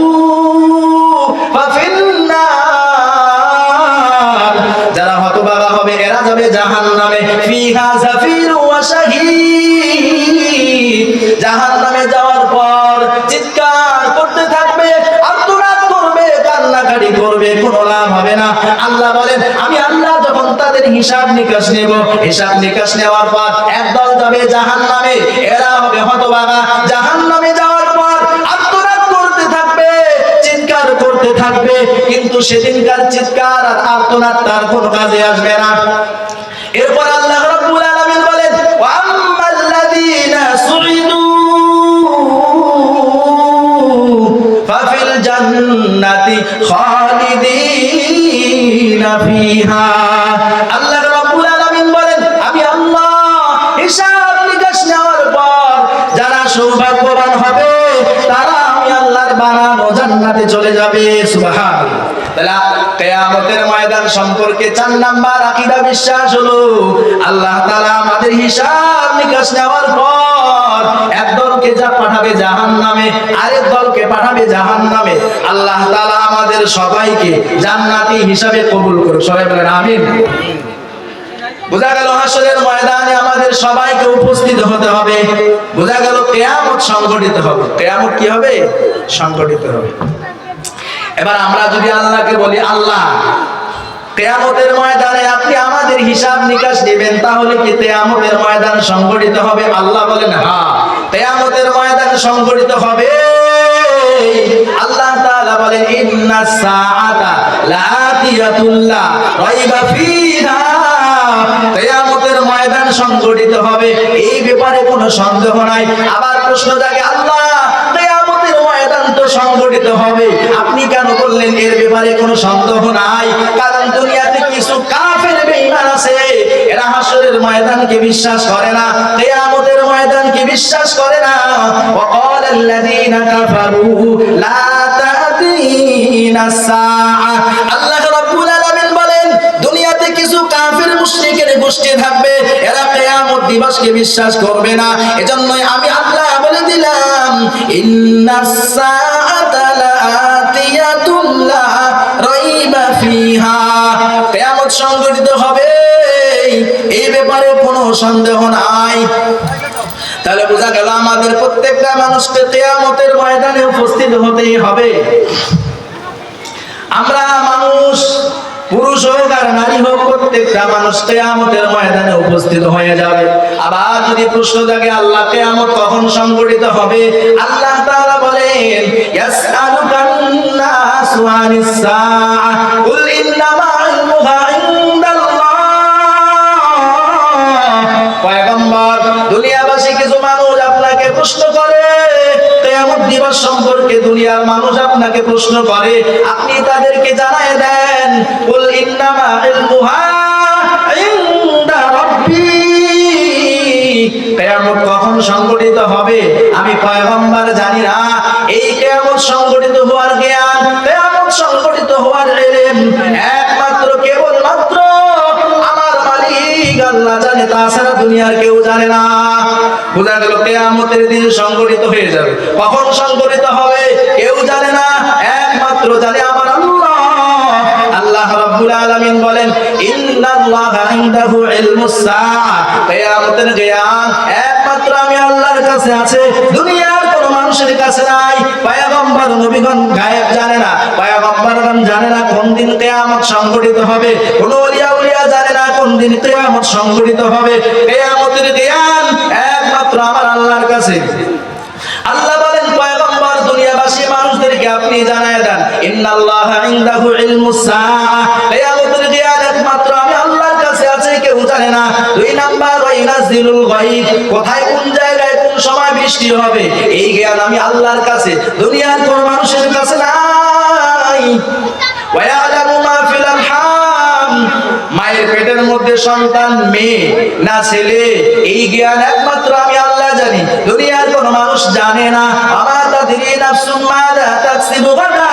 যারা হতভাগা হবে এরা যাবে জাহান্নামে ফিহা যাফীরুন ওয়া শাহীক জাহান্নামে যাওয়ার পর চিৎকার করতে থাকবে আর্তনাদ করবে কান্নাকাটি করবে কোনো লাভ হবে না। আল্লাহ বলেন আমি আল্লাহ যখন তাদের হিসাব নিকাশ নেব হিসাব নিকাশ নেওয়ার পর একদল যাবে জাহান্নামে এরা হবে হতভাগা জাহান্নামে যাওয়ার পর আর্তনাদ করতে থাকবে চিৎকার করতে থাকবে কিন্তু সেদিনকার চিৎকার আর আর্তনাদ তার কোনো কাজে আসবে না। এরপর আল্লাহ রাব্বুল আলামিন বলেন ওয়া আম্মাল্লাযীনা সুইদু ফাফিল জান্নাতি খালিদিনা ফিহা আল্লাহ রাব্বুল আলামিন বলেন আমি আল্লাহ হিসাব নিকাশ নেওয়ার পর যারা সৌভাগ্যবান হবে তারা আমি আল্লাহর বানানো জান্নাতে চলে যাবে। সুবহানাল্লাহ। তাহলে কিয়ামতের ময়দান সম্পর্কে চার নাম্বার আকীদা বিশ্বাস হলো আল্লাহ তাআলা আমাদের হিসাব নিকাশ নেওয়ার পর একদলকে যা পাঠাবে জাহান্নামে আরেক দলকে পাঠাবে জাহান্নামে। আল্লাহ তাআলা আমাদের সবাইকে জান্নাতি হিসাবে কবুল করুন। সবাই বলেন আমিন। বোঝা গেল হাসরের ময়দানে আমাদের সবাইকে উপস্থিত হতে হবে। বোঝা গেল কিয়ামত সংঘটিত হবে। কিয়ামত কি হবে? সংঘটিত হবে। এবার আমরা যদি আল্লাহকে বলি আল্লাহ কিয়ামতের ময়দানে আপনি আমাদের হিসাব নিকাশ নেবেন তাহলে কি কিয়ামতের ময়দান সংঘটিত হবে? আল্লাহ বলেন হ্যাঁ কিয়ামতের ময়দান সংঘটিত হবে। আল্লাহ তাআলা বলেন ইন্নাস সাআতা লাআতিয়াতুল লা রাইবা ফিহা কিয়ামতের ময়দান সংঘটিত হবে এই ব্যাপারে কোনো সন্দেহ নাই। আবার প্রশ্ন জাগে আল্লাহ কিয়ামতের ময়দান তো সংঘটিত হবে আপনি কেন বললেন এর ব্যাপারে কোনো সন্দেহ নাই? কারণ দুনিয়াতে কিছু কাফের বেঈমান আছে, এরা হাসরের ময়দানকে বিশ্বাস করে না, কিয়ামতের ময়দানকে বিশ্বাস করে না। ওয়াকালাল্লাযীনা কাফারু লা তা'তিনা সাআ। আল্লাহ রাব্বুল আলামিন বলেন, দুনিয়াতে কিছু কাফির মুশরিকের গোষ্ঠী থাকবে, এরা কিয়ামত দিবসকে বিশ্বাস করবে না। এজন্যই আমি আল্লাহ বলে দিলাম, ইন্নাস সাআতা লাআতিয়াতুন লা রাইবা ফিহা। কিয়ামত সংঘটিত হবে, এই ব্যাপারে কোনো সন্দেহ নাই। তাহলে বোঝা গেল আমাদের প্রত্যেকটা মানুষকে কিয়ামতের ময়দানে উপস্থিত হতেই হবে। আমরা মানুষ, পুরুষ হোক আর নারী হোক, প্রত্যেকটা মানুষ কিয়ামতের ময়দানে উপস্থিত হয়ে যাবে। আবার যদি প্রশ্ন থাকে আল্লাহ কিয়ামত কখন সংঘটিত হবে, আল্লাহ তাআলা বলেন, ইয়াসআলুকান নাসু আনিস সাআ কুল ইন্নামা ইলমুহা ইনদাল্লাহ। পয়গম্বর, দুনিয়াবাসী কিছু মানুষ আপনাকে প্রশ্ন করে, কিয়ামত দিবস সম্পর্কে দুনিয়ার মানুষ আপনাকে প্রশ্ন করে, আপনি তাদেরকে জানায় দেন, কুল ইন্নামা ইলমুহা ইনদা রাব্বি। কিয়ামত কখন সংঘটিত হবে আমি পয়গম্বর জানি না। এই কিয়ামত সংঘটিত হওয়ার জ্ঞান, কিয়ামত সংঘটিত হওয়ার ইলম একমাত্র কেবলমাত্র আমার মালিক আল্লাহ জানে, তাছাড়া দুনিয়ার কেউ জানে না। বোঝা গেল কিয়ামতের দিন সংঘটিত হয়ে যাবে। কখন সংঘটিত হবে কেউ জানে না, একমাত্র জানে আমার আল্লাহ। আল্লাহ রাব্বুল আলামিন বলেন, ইন্নাল্লাহা ইনদাহু ইলমুস সাআ। কিয়ামতের জ্ঞান একমাত্র আমি আল্লাহর কাছে আছে, দুনিয়ার কোনো মানুষের কাছে নাই। পয়গম্বর নবীগণ গায়েব জানে না, পয়গম্বরগণ জানে না কোন দিন কিয়ামত সংঘটিত হবে, কোন ওলিয়া জানে না কোন দিন কিয়ামত সংঘটিত হবে। কিয়ামতের জ্ঞান একমাত্র আমার আল্লাহর কাছে। আল্লাহ বলেন, পয়গম্বর দুনিয়াবাসী মানুষদেরকে আপনি জানায় দেন, ইন্নাল্লাহা ইনদাহু ইলমুস সাআ। কিয়ামতের জ্ঞান একমাত্র আমি আল্লাহর কাছে আছে, কেউ জানে না। দুই নাম্বার, ওয়া ইনাজিলুল গায়ব, কোথায় কোন জায়গায় কোন সময় বৃষ্টি হবে, এই জ্ঞান আমি আল্লাহর কাছে, দুনিয়ার কোন মানুষের কাছে নাই। ওয়া ইয়ালামু মা ফিল আরহাম, মায়ের পেটের মধ্যে সন্তান মেয়ে না ছেলে, এই জ্ঞান একমাত্র আমি আল্লাহ জানি, দুনিয়ার কোন মানুষ জানে না। আমা তাদরি নাফসুম মাযা তাকসিবু গাদা।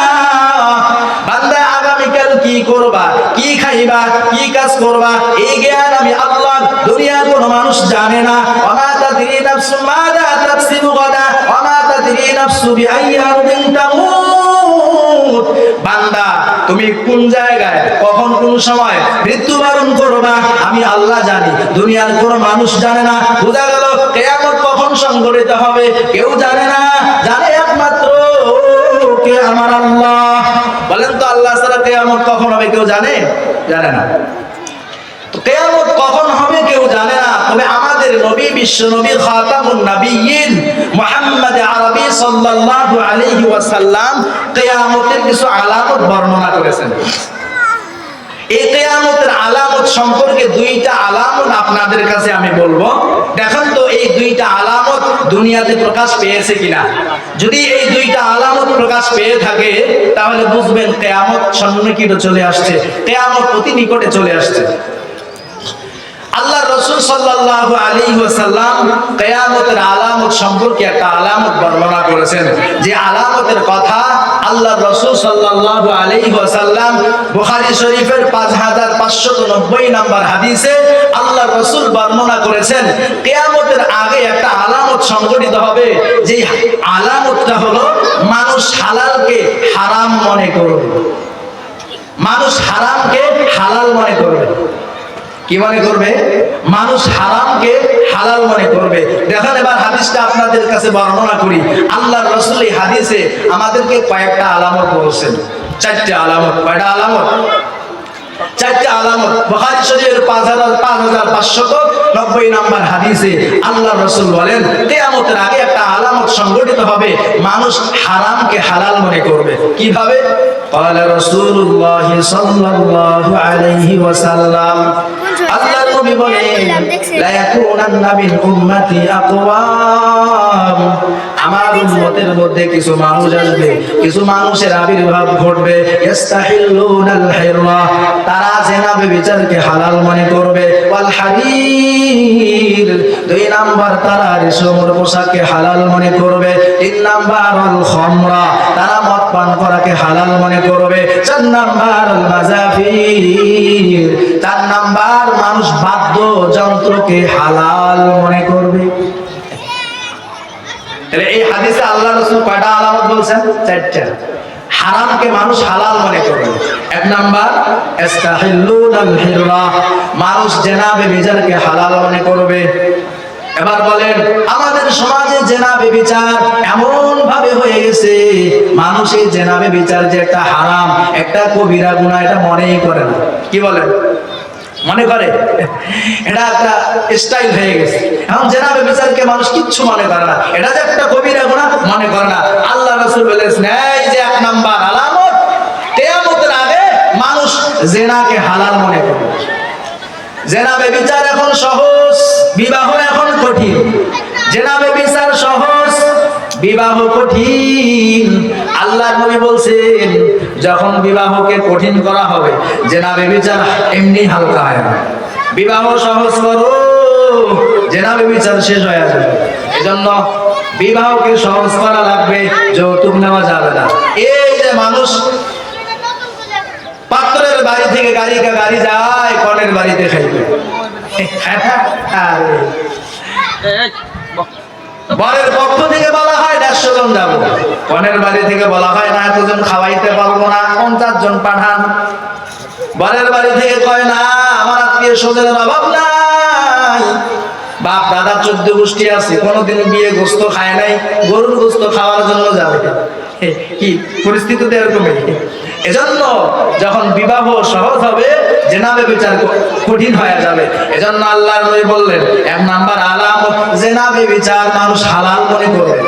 বান্দা আগামীকাল কি করবা, কি খাইবা, কি কাজ করবা, এই জ্ঞান আমি আল্লাহ, দুনিয়ার কোন মানুষ জানে না। আমা তাদরি নাফসুম মাযা তাকসিবু গাদা আমা তাদরি নাফসু বিআইয়ি আরদিন তামুত। বান্দা তুমি কোন জায়গায় কখন কোন সময় মৃত্যুবরণ করবা আমি আল্লাহ জানি, দুনিয়ার কোন মানুষ জানে না। বোঝা গেল কিয়ামত কখন সংঘটিত হবে কেউ জানে না, জানে একমাত্র কে আমার আল্লাহ। বলেন তো আল্লাহ ছাড়া কিয়ামত কখন হবে কেউ জানে? জানে না। তো কিয়ামত কখন হবে কেউ জানে না, তবে আমাদের নবী, বিশ্ব নবী, খাতামুন নবিয়্যিন মুহাম্মদ আরবি সাল্লাল্লাহু আলাইহি ওয়াসাল্লাম কিয়ামতের কিছু আলামত বর্ণনা করেছেন। এই কিয়ামতের আলামত সম্পর্কে দুইটা আলামত আপনাদের কাছে আমি বলবো, দেখেন তো এই দুইটা আলামত দুনিয়াতে প্রকাশ পেয়েছে কিনা। যদি এই দুইটা আলামত প্রকাশ পেয়ে থাকে তাহলে বুঝবেন কিয়ামত সন্নিকটে চলে আসছে, কিয়ামত অতি নিকটে চলে আসছে। আল্লাহ রাসূল সাল্লাল্লাহু আলাইহি ওয়াসাল্লাম কিয়ামতের আলামত সম্পর্কে একটা আলামত বর্ণনা করেছেন, যে আলামতের কথা আল্লাহ রাসূল সাল্লাল্লাহু আলাইহি ওয়াসাল্লাম বুখারী শরীফের 5590 নম্বর হাদিসে আল্লাহ রাসূল বর্ণনা করেছেন, কিয়ামতের আগে একটা আলামত সংঘটিত হবে, যে আলামতটা হলো মানুষ হালালকে হারাম মনে করবে, মানুষ হারামকে হালাল মনে করবে। কি মনে করবে? মানুষ হারামকে হালাল মনে করবে। দেখেন এবার হাদিসটা আপনাদের কাছে বর্ণনা করি। আল্লাহর রাসূল এই হাদিসে আমাদেরকে কয়েকটা আলামত বলছেন, চারটা আলামত। কয়টা আলামত? চারটা আলামত। বুখারী শরীফের 5590 নম্বর হাদিসে আল্লাহর রাসূল বলেন, কিয়ামতের আগে একটা আলামত সংঘটিত হবে, মানুষ হারামকে হালাল মনে করবে। কিভাবে? قال رسول الله صلى الله عليه وسلم, আল্লাহর নবী বলেন লা ইয়াকুনান্না মিন উম্মতি আকওয়াম, আমার উম্মতের মধ্যে কিছু মানুষ আসবে, কিছু মানুষের আবির্ভাব ঘটবে, ইস্তাহিল্লুনাল হিররা, তারা জিনা ব্যভিচারকে হালাল মনে করবে, ওয়াল হারির, দুই নাম্বার তারা রেশমের পোশাককে হালাল মনে করবে, তিন নাম্বার আল খামরা, তারা মদ পান করাকে হালাল মনে করবে, চার নাম্বার আল মাজাফির, চার নাম্বার মানুষ বাদ্য যন্ত্রকে হালাল মনে করবে। এই হাদিসে আল্লাহ রাসূল কয়টা আলামত বলছেন? চারটা। হারামকে মানুষ হালাল মনে করবে। এক নাম্বার ইস্তাহিল্লুনাল হিররা, মানুষ জিনা ব্যভিচারকে হালাল মনে করবে। এবার বলেন আমাদের সমাজে জিনা ব্যভিচার এমন ভাবে হয়ে গেছে, মানুষ এই জিনা ব্যভিচার যে একটা হারাম, একটা কবিরা গুনাহ, এটা মনেই করে না। কি বলেন? মনে করে এটা একটা স্টাইল হয়ে গেছে। এখন জিনা ব্যভিচারকে মানুষ কিচ্ছু মনে করে না, এটা যে একটা কবিরা গুনাহ মনে করে না। আল্লাহ রাসূল বলেছেন এই যে এক নাম্বার আলামত, কিয়ামতের আগে মানুষ জিনাকে হালাল মনে করবে। জিনা ব্যভিচার এখন সহজ, বিবাহ এখন কঠিন। জিনা ব্যভিচার সহজ, বিবাহ কঠিন। আল্লাহর নবী বলছেন যখন বিবাহকে কঠিন করা হবে, জিনা ব্যভিচার এমনি হালকা হয় না। বিবাহ সহজ করো, জিনা ব্যভিচার শেষ হয়ে যাবে। এজন্য বিবাহকে সহজ করা লাগবে, যৌতুক নেওয়া যাবে না। এই যে মানুষ পাত্রের বাড়ি থেকে গাড়ি যায় কনের বাড়িতে খাইবে, বরের পক্ষ থেকে বলা হয় 150 জন যাবো, কনের বাড়ি থেকে বলা হয় না এতজন খাওয়াইতে পারবো না, 50 জন পাঠান। বরের বাড়ি থেকে কয় না আমার আত্মীয় স্বজনের অভাব নাই, বাপ দাদা 14 গোষ্ঠী আছে, কোনোদিন বিয়ে গোস্ত খায় নাই, গরুর গোস্ত খাওয়ার জন্য যাবে। কি পরিস্থিতি এরকমই। এজন্য যখন বিবাহ সহজ হবে, জিনা ব্যভিচার কঠিন হয়ে যাবে। এজন্য আল্লাহর নবী বললেন এক নাম্বার আলামত জিনা ব্যভিচার মানুষ হালাল মনে করবে।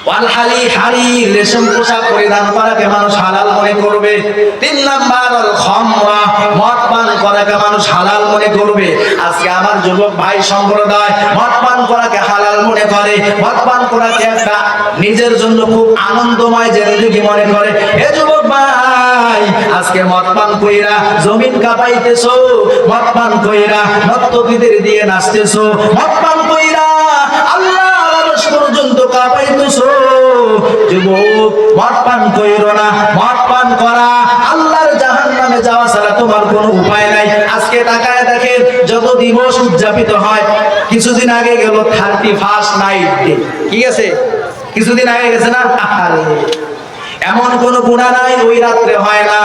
ওয়াল হারির, রেশম পোশাক পরিধান করাকে মানুষ হালাল মনে করবে। তিন নাম্বার আল খামরা, মদ পান করাকে মানুষ হালাল মনে করবে। আজকে আমার যুবক ভাই সম্প্রদায় মদ পান করাকে হালাল মনে করে, মদ পান করাকে একটা নিজের জন্য খুব আনন্দময় জিন্দেগি মনে করে। হে যুবক ভাই, আজকে মদ পান কইরা জমিন কাঁপাইতেছো, মদ পান কইরা নর্তকীদের দিয়ে নাচতেছো, মদ পান কইরা আল্লাহ পর্যন্ত কাঁপাইতেছো। যুবক, মদ পান কইরো না, মদ পান করা আল্লাহর জাহান্নামে যাওয়া ছাড়া তোমার কোনো উপায় নাই। আজকে তাকায় দেখেন যত দিবস উদযাপিত হয়, কিছুদিন আগে গেল 31st নাইট ডে, কি আছে? কিছুদিন আগে গেছে না? আরে এমন কোন গুনাহ নাই ওই রাত্রে হয় না।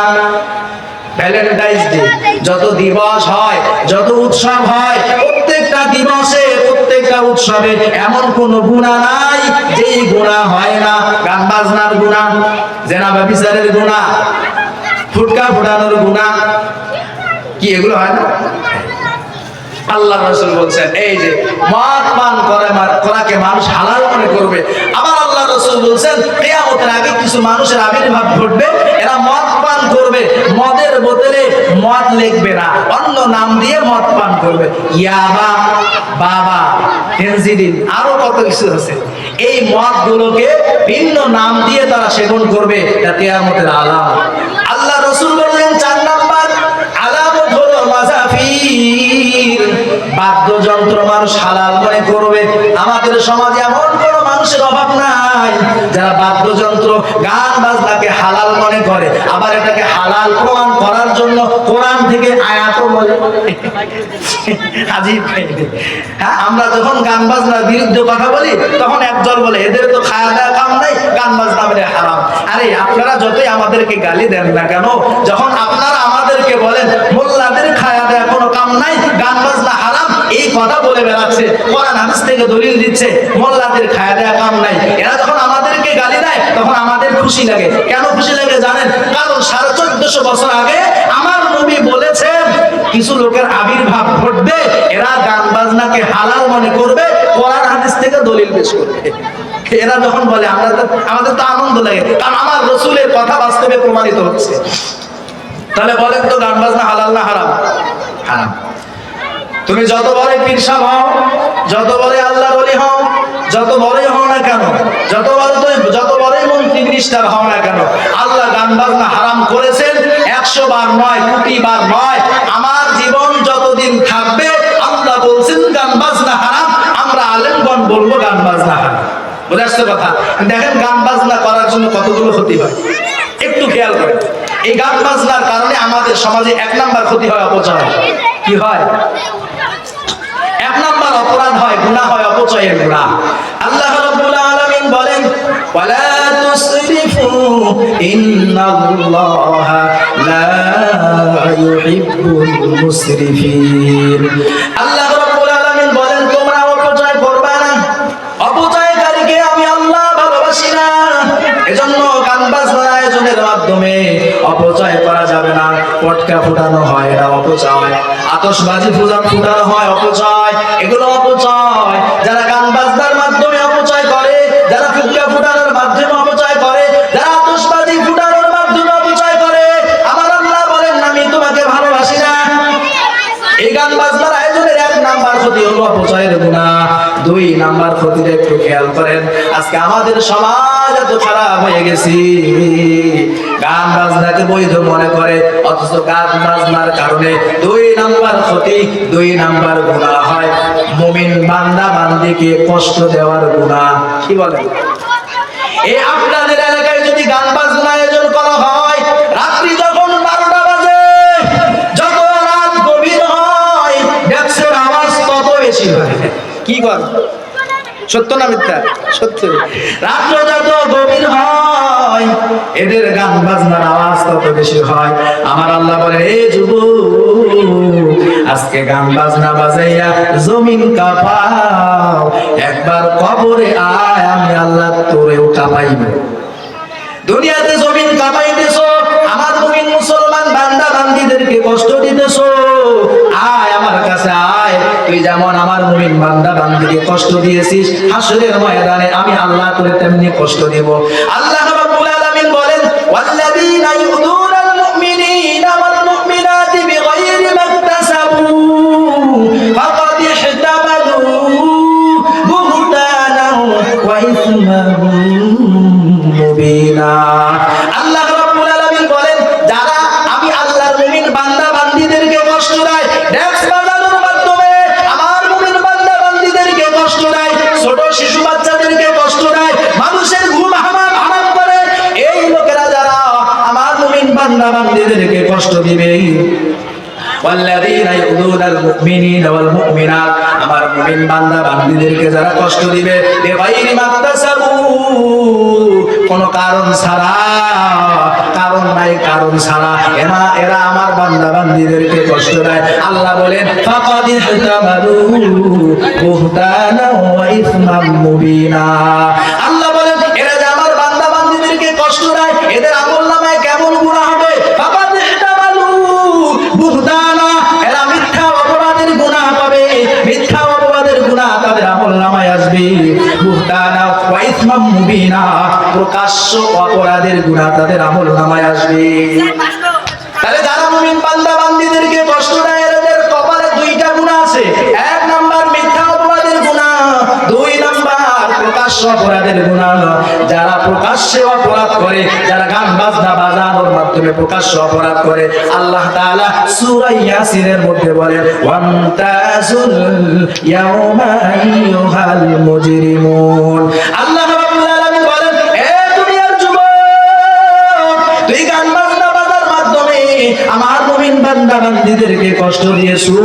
ভ্যালেন্টাইন্স ডে, যত দিবস হয়, যত উৎসব হয়, প্রত্যেকটা দিবসে প্রত্যেকটা উৎসবে এমন কোন গুনাহ নাই যেই গুনাহ হয় না। গান বাজনার গুনাহ, জিনা ব্যভিচারের গুনাহ, ফুটকা ফুটানোর গুনাহ, কি এগুলো হয় না? আল্লাহ রাসূল বলছেন এই যে মদ পান করাকে মানুষ হালাল মনে করবে। আবার আল্লাহ রাসূল বলছেন কিয়ামতের আগে কিছু মানুষের আবির্ভাব ঘটবে, এরা মদ পান করবে, মদের বোতলে মদ লিখবে না, অন্য নাম দিয়ে মদ পান করবে। ইয়াবা, বাবা, ফেনসিডিল, আরো কত কিছু আছে। এই মদ গুলোকে ভিন্ন নাম দিয়ে তারা সেবন করবে, এটা কিয়ামতের আলামত। আল্লাহ রাসূল বললেন 4 নাম্বার আলামত হলো মাজাফির, বাদ্যযন্ত্র মানুষ হালাল মনে করবে। আমাদের সমাজে এমন কোন মানুষের অভাব নাই যারা বাদ্যযন্ত্র গান বাজনাকে হালাল মনে করে, আবার এটাকে হালাল প্রমাণ করার জন্য কোরআন থেকে আয়াতও বলে। আজীব। হ্যাঁ, আমরা যখন গান বাজনার বিরুদ্ধে কথা বলি তখন একদল বলে এদের তো খাওয়া দাওয়া কাম নাই, গান বাজনা বলে হারাম। আরে আপনারা যতই আমাদেরকে গালি দেন না কেন, যখন আপনারা আমাদেরকে বলেন মোল্লাদের খাওয়া দাওয়া কোনো কাম নাই, গান বাজনা হারাম, এই কথা বলে বেড়াচ্ছে, কোরআন হাদিস থেকে দলিল দিচ্ছে মোল্লাদের খাওয়া দাওয়া কাম নাই, এরা যখন আমাদেরকে গালি দেয় তখন আমাদের খুশি লাগে। কেন খুশি লাগে জানেন? কারণ 1450 বছর আগে আমার নবী বলেছেন কিছু লোকের আবির্ভাব ঘটবে, এরা গান বাজনাকে হালাল মনে করবে, কোরআন হাদিস থেকে দলিল পেশ করবে। এরা যখন বলে আমাদের তো আনন্দ লাগে, কারণ আমার রাসূলের কথা বাস্তবে প্রমাণিত হচ্ছে। তাহলে বলেন তো গান বাজনা হালাল না হারাম? হারাম। তুমি যত বড় পীর সাহেব হও, যত বড় আল্লাহ বলি হও, যত বড়ই হও না কেন, যত বড়ই মন্ত্রী মিনিস্টার হও না কেন, আল্লাহ গান বাজনা হারাম করেছেন 100 বার নয়, কোটি বার নয়। আমার জীবন যতদিন থাকবে আল্লাহ বলছেন গান বাজনা হারাম, আমরা আলেমগণ বলবো গান বাজনা হারাম। বুঝে আসছে কথা? দেখেন গান বাজনা করার জন্য কতগুলো ক্ষতি হয়, একটু খেয়াল করেন। এই গান বাজনার কারণে আমাদের সমাজে 1 নাম্বার ক্ষতি হয়, অপচয়। কি হয়? 1 নাম্বার অপরাধ হয়, গুনাহ হয়, অপচয়ের গুনাহ। আল্লাহ রাব্বুল আলামিন বলেন, ওয়ালা তুসরিফু ইন্নাল্লাহা লা ইউহিব্বুল মুসরিফিন। আল্লাহ রাব্বুল আলামিন বলেন, তোমরা অপচয় করবে না, অপচয়কারীকে আমি আল্লাহ ভালোবাসি না। এজন্য গান বাজনার আয়োজনের মাধ্যমে অপচয় করা যাবে না। পটকা ফুটানো হয়, এটা অপচয়। আতশবাজি ফুটানো হয়, অপচয়। এগুলো অপচয়। যারা গান বাজনার মাধ্যমে অপচয় করে, যারা ফুটকা ফুটানোর মাধ্যমে অপচয় করে, যারা আতশবাজি ফুটানোর মাধ্যমে অপচয় করে, আমার আল্লাহ বলেন আমি তোমাকে ভালোবাসি না। এই গান বাজনার আয়োজনের 1 নাম্বার ক্ষতি হলো অপচয়ের গুনাহ। 2 নাম্বার ক্ষতিটা একটু খেয়াল করেন। আজকে আমাদের সমাজ এত খারাপ হয়ে গেছে, গান বাজনাকে বৈধ মনে করে, অথচ গান বাজনার কারণে 2 নাম্বার ক্ষতি, 2 নাম্বার গুনাহ হয়, মুমিন বান্দা বান্দিকে কষ্ট দেওয়ার গুনাহ। কি বলেন? এই আপনাদের এলাকায় যদি গান বাজনা আয়োজন করা হয়, রাত্রি যখন 12টা বাজে, যত রাত গভীর হয়, ডেস্কের আওয়াজ তত বেশি হয়। কি করেন? সত্য না মিথ্যা? সত্য। রাত্র যত গভীর হয়, এদের গান বাজনার আওয়াজ তত বেশি হয়। আমার আল্লাহ বলে, এ যুবক, আজকে গান বাজনা বাজাইয়া জমিন কাঁপাও, একবার কবরে আয়, আমি আল্লাহ তোরেও কাঁপাইব। দুনিয়াতে জমিন কাঁপাইতেছো, আমার মুমিন মুসলমান বান্দা বান্দীদেরকে কষ্ট দিতেছো, আয় আমার কাছে আয়। তুই যেমন আমার মুমিন বান্দা বান্দীকে কষ্ট দিয়েছিস, হাসরের ময়দানে আমি আল্লাহ তোরে তেমনি কষ্ট দেব। আল্লাহ রাব্বুল আলামিন বলেন, ওয়াল্লাযীনা ইউযুনাল মুমিনিনা ওয়াল মুমিনাতি বিগাইরি মাকতাসাবু ফাকাদ ইহতামালু বুহতানান ওয়া ইসমান মুবিনা। আল্লাহ রাব্বুল আলামিন বলেন, যারা আমি আল্লাহর মুমিন বান্দা বান্দীদেরকে কষ্ট দেয়, ডেস্ক বাজানোর মাধ্যমে আমার মুমিন বান্দা বান্দীদেরকে কষ্ট দেয়, ছোট শিশু বাচ্চাদেরকে কষ্ট দেয়, মানুষের ঘুম হারাম করে, এই লোকেরা যারা আমার মুমিন বান্দা বান্দীদেরকে কষ্ট দিবে, ওয়াল্লাযীনা ইউযুনাল মুমিনিনা ওয়াল মুমিনাত, আমার মুমিন বান্দা বান্দীদেরকে যারা কষ্ট দিবে, বিগাইরি মাকতাসাবু, কোনো কারণ ছাড়া, কারণ নাই, কারণ ছাড়া এরা আমার বান্দা বান্দীদেরকে কষ্ট দেয়। আল্লাহ বলেন, ফাকাদ ইহতামালু বুহতানান ওয়া ইসমান মুবিনা। আল্লাহ বলেন, এরা যে আমার বান্দা বান্দীদেরকে কষ্ট দেয়, এদের আমলনামায় কেমন গুনাহ হবে? ফাকাদ ইহতামালু বুহতানা, এরা মিথ্যা অপরাধের গুনাহ পাবে, মিথ্যা অপরাধের গুনাহ তাদের আমলনামায় আসবে। বুহতানা ওয়া ইসমান মুবিনা, প্রকাশ্য অপরাধের গুনাহ তাদের আমলনামায় আসবে। তাহলে যারা মুমিন বান্দা বান্দীদেরকে কষ্ট দেয়, এদের কপালে 2টা গুনাহ আছে। 1 নাম্বার মিথ্যা অপরাধের গুনাহ, 2 নাম্বার প্রকাশ্য অপরাধের গুনাহ। যারা প্রকাশ্যে অপরাধ করে, যারা গান বাজনা বাজানোর মাধ্যমে প্রকাশ্য অপরাধ করে, আল্লাহ তাআলা সূরা ইয়াসিনের মধ্যে বলেন, ওয়ান্তাজুল ইয়াউমা আইয়ুহাল মুজরিমুন। আল্লাহ রাব্বুল আলামিন বলেন, এ দুনিয়ার যুবক, তুই গান বাজনা বাজার মাধ্যমে আমার মুমিন বান্দা বান্দীদেরকে কষ্ট দিয়েছো,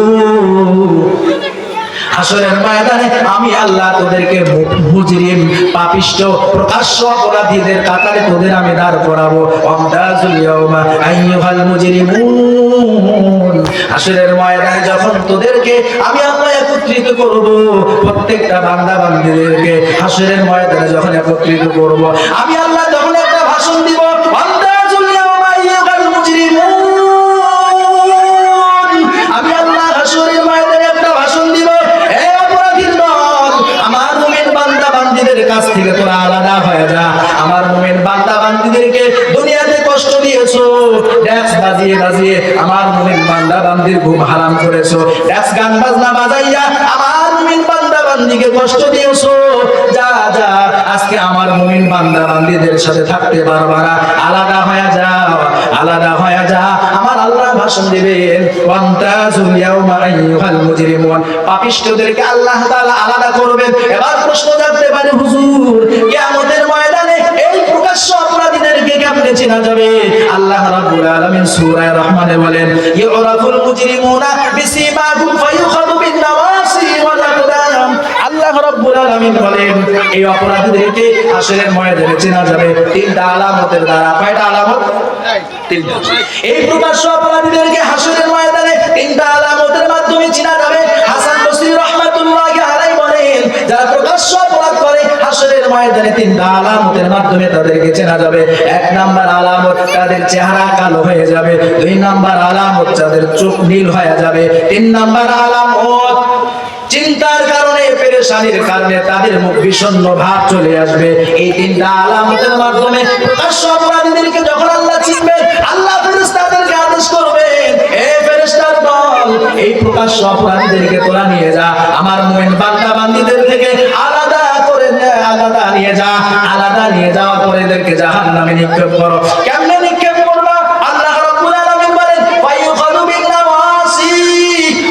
হাসরের ময়দানে আমি আল্লাহ তোদেরকে মুজরিম, পাপিষ্ঠ, প্রকাশ্য অপরাধীদের কাতারে তোদের আমি দাঁড় করাবো। ওয়ামতাজুল ইয়াউমা আইয়ুহাল মুজরিমুন, হাসরের ময়দানে যখন তোদেরকে আমি আল্লাহ একত্রিত করব, প্রত্যেকটা বান্দা বান্দীদেরকে হাসরের ময়দানে যখন একত্রিত করব, আমি আল্লাহ যখন একটা ভাষণ দিব, ওয়ামতাজুল ইয়াউমা আইয়ুহাল মুজরিমুন, আমি আল্লাহ হাসরের ময়দানে একটা ভাষণ দিব, কাছ থেকে তোরা আলাদা হয়ে যা। আমার মুমিন বান্দা বান্দীদেরকে দুনিয়াতে কষ্ট দিয়েছো, ড্যান্স বাজিয়ে বাজিয়ে আমার মুমিন বান্দা বান্দী বান্দির ঘুম হারাম করেছো, ডান্স গান বাজনা বাজাইয়া আমার মুমিন বান্দা বান্দিকে কষ্ট দিয়েছো। যা যা আজকে আমার মুমিন বান্দা বান্দিদের সাথে থাকতে পারবা না, আলাদা হয়ে যাও, আলাদা হয়ে যা। আমার আল্লাহ ভাষণ দিবেন, ওয়ান্তাজুল ইয়াউমা আইয়ুহাল মুজরিমুন, পাপিষ্ঠদেরকে আল্লাহ তাআলা আলাদা করবেন। এবার প্রশ্ন জাগতে পারে, হুজুর কিয়ামতের ময়দানে এই প্রকাশ্য অপরাধীদেরকে কেমনে চেনা যাবে? আল্লাহ রাব্বুল আলামিন সূরা রহমানে বলেন, ইউরাফুল মুজরিমুনা বিসিমাহুম ফায়ুখাযু বিন নাওয়াসি ওয়াল আকদাম। আল্লাহ রাব্বুল আলামিন বলেন এই অপরাধীদেরকে হাশরের ময়দানে চেনা যাবে তিনটা আলামতের দ্বারা। কয়টা আলামত? তিনটা। এই প্রকাশ্য অপরাধীদেরকে হাশরের ময়দানে তিনটা আলামতের মাধ্যমে চেনা যাবে। হাসান বসরি রাহমাতুল্লাহি আলাইহি বলেন, যারা প্রকাশ্য অপরাধ করে হাশরের ময়দানে তিনটা আলামতের মাধ্যমে তাদেরকে চেনা যাবে। এক নাম্বার আলামত, তাদের চেহারা কালো হয়ে যাবে। দুই নাম্বার আলামত, তাদের চোখ নীল হয়ে যাবে। তিন নাম্বার আলামত, চিন্তার কারণে, পেরেশানির কারণে তাদের মুখ বিষণ্ণ ভাব চলে আসবে। এই তিনটা আলামতের মাধ্যমে প্রকাশ্য অপরাধীদেরকে যখন আল্লাহ চিনবেন, আল্লাহ ফেরেশতাদেরকে আদেশ করবেন, এ ফেরেশতার দল, এই প্রকাশ্য অপরাধীদেরকে তোরা নিয়ে যা, আমার মুমিন বান্দা বান্দীদের থেকে আলাদা করে আলাদা নিয়ে যা। আলাদা নিয়ে যাওয়ার পরে এদেরকে জাহান্নামে নিক্ষেপ করো। কেমনে নিক্ষেপ করবা? আল্লাহ রাব্বুল আলামিন বলেন, ফায়ুখাযু বিন নাওয়াসি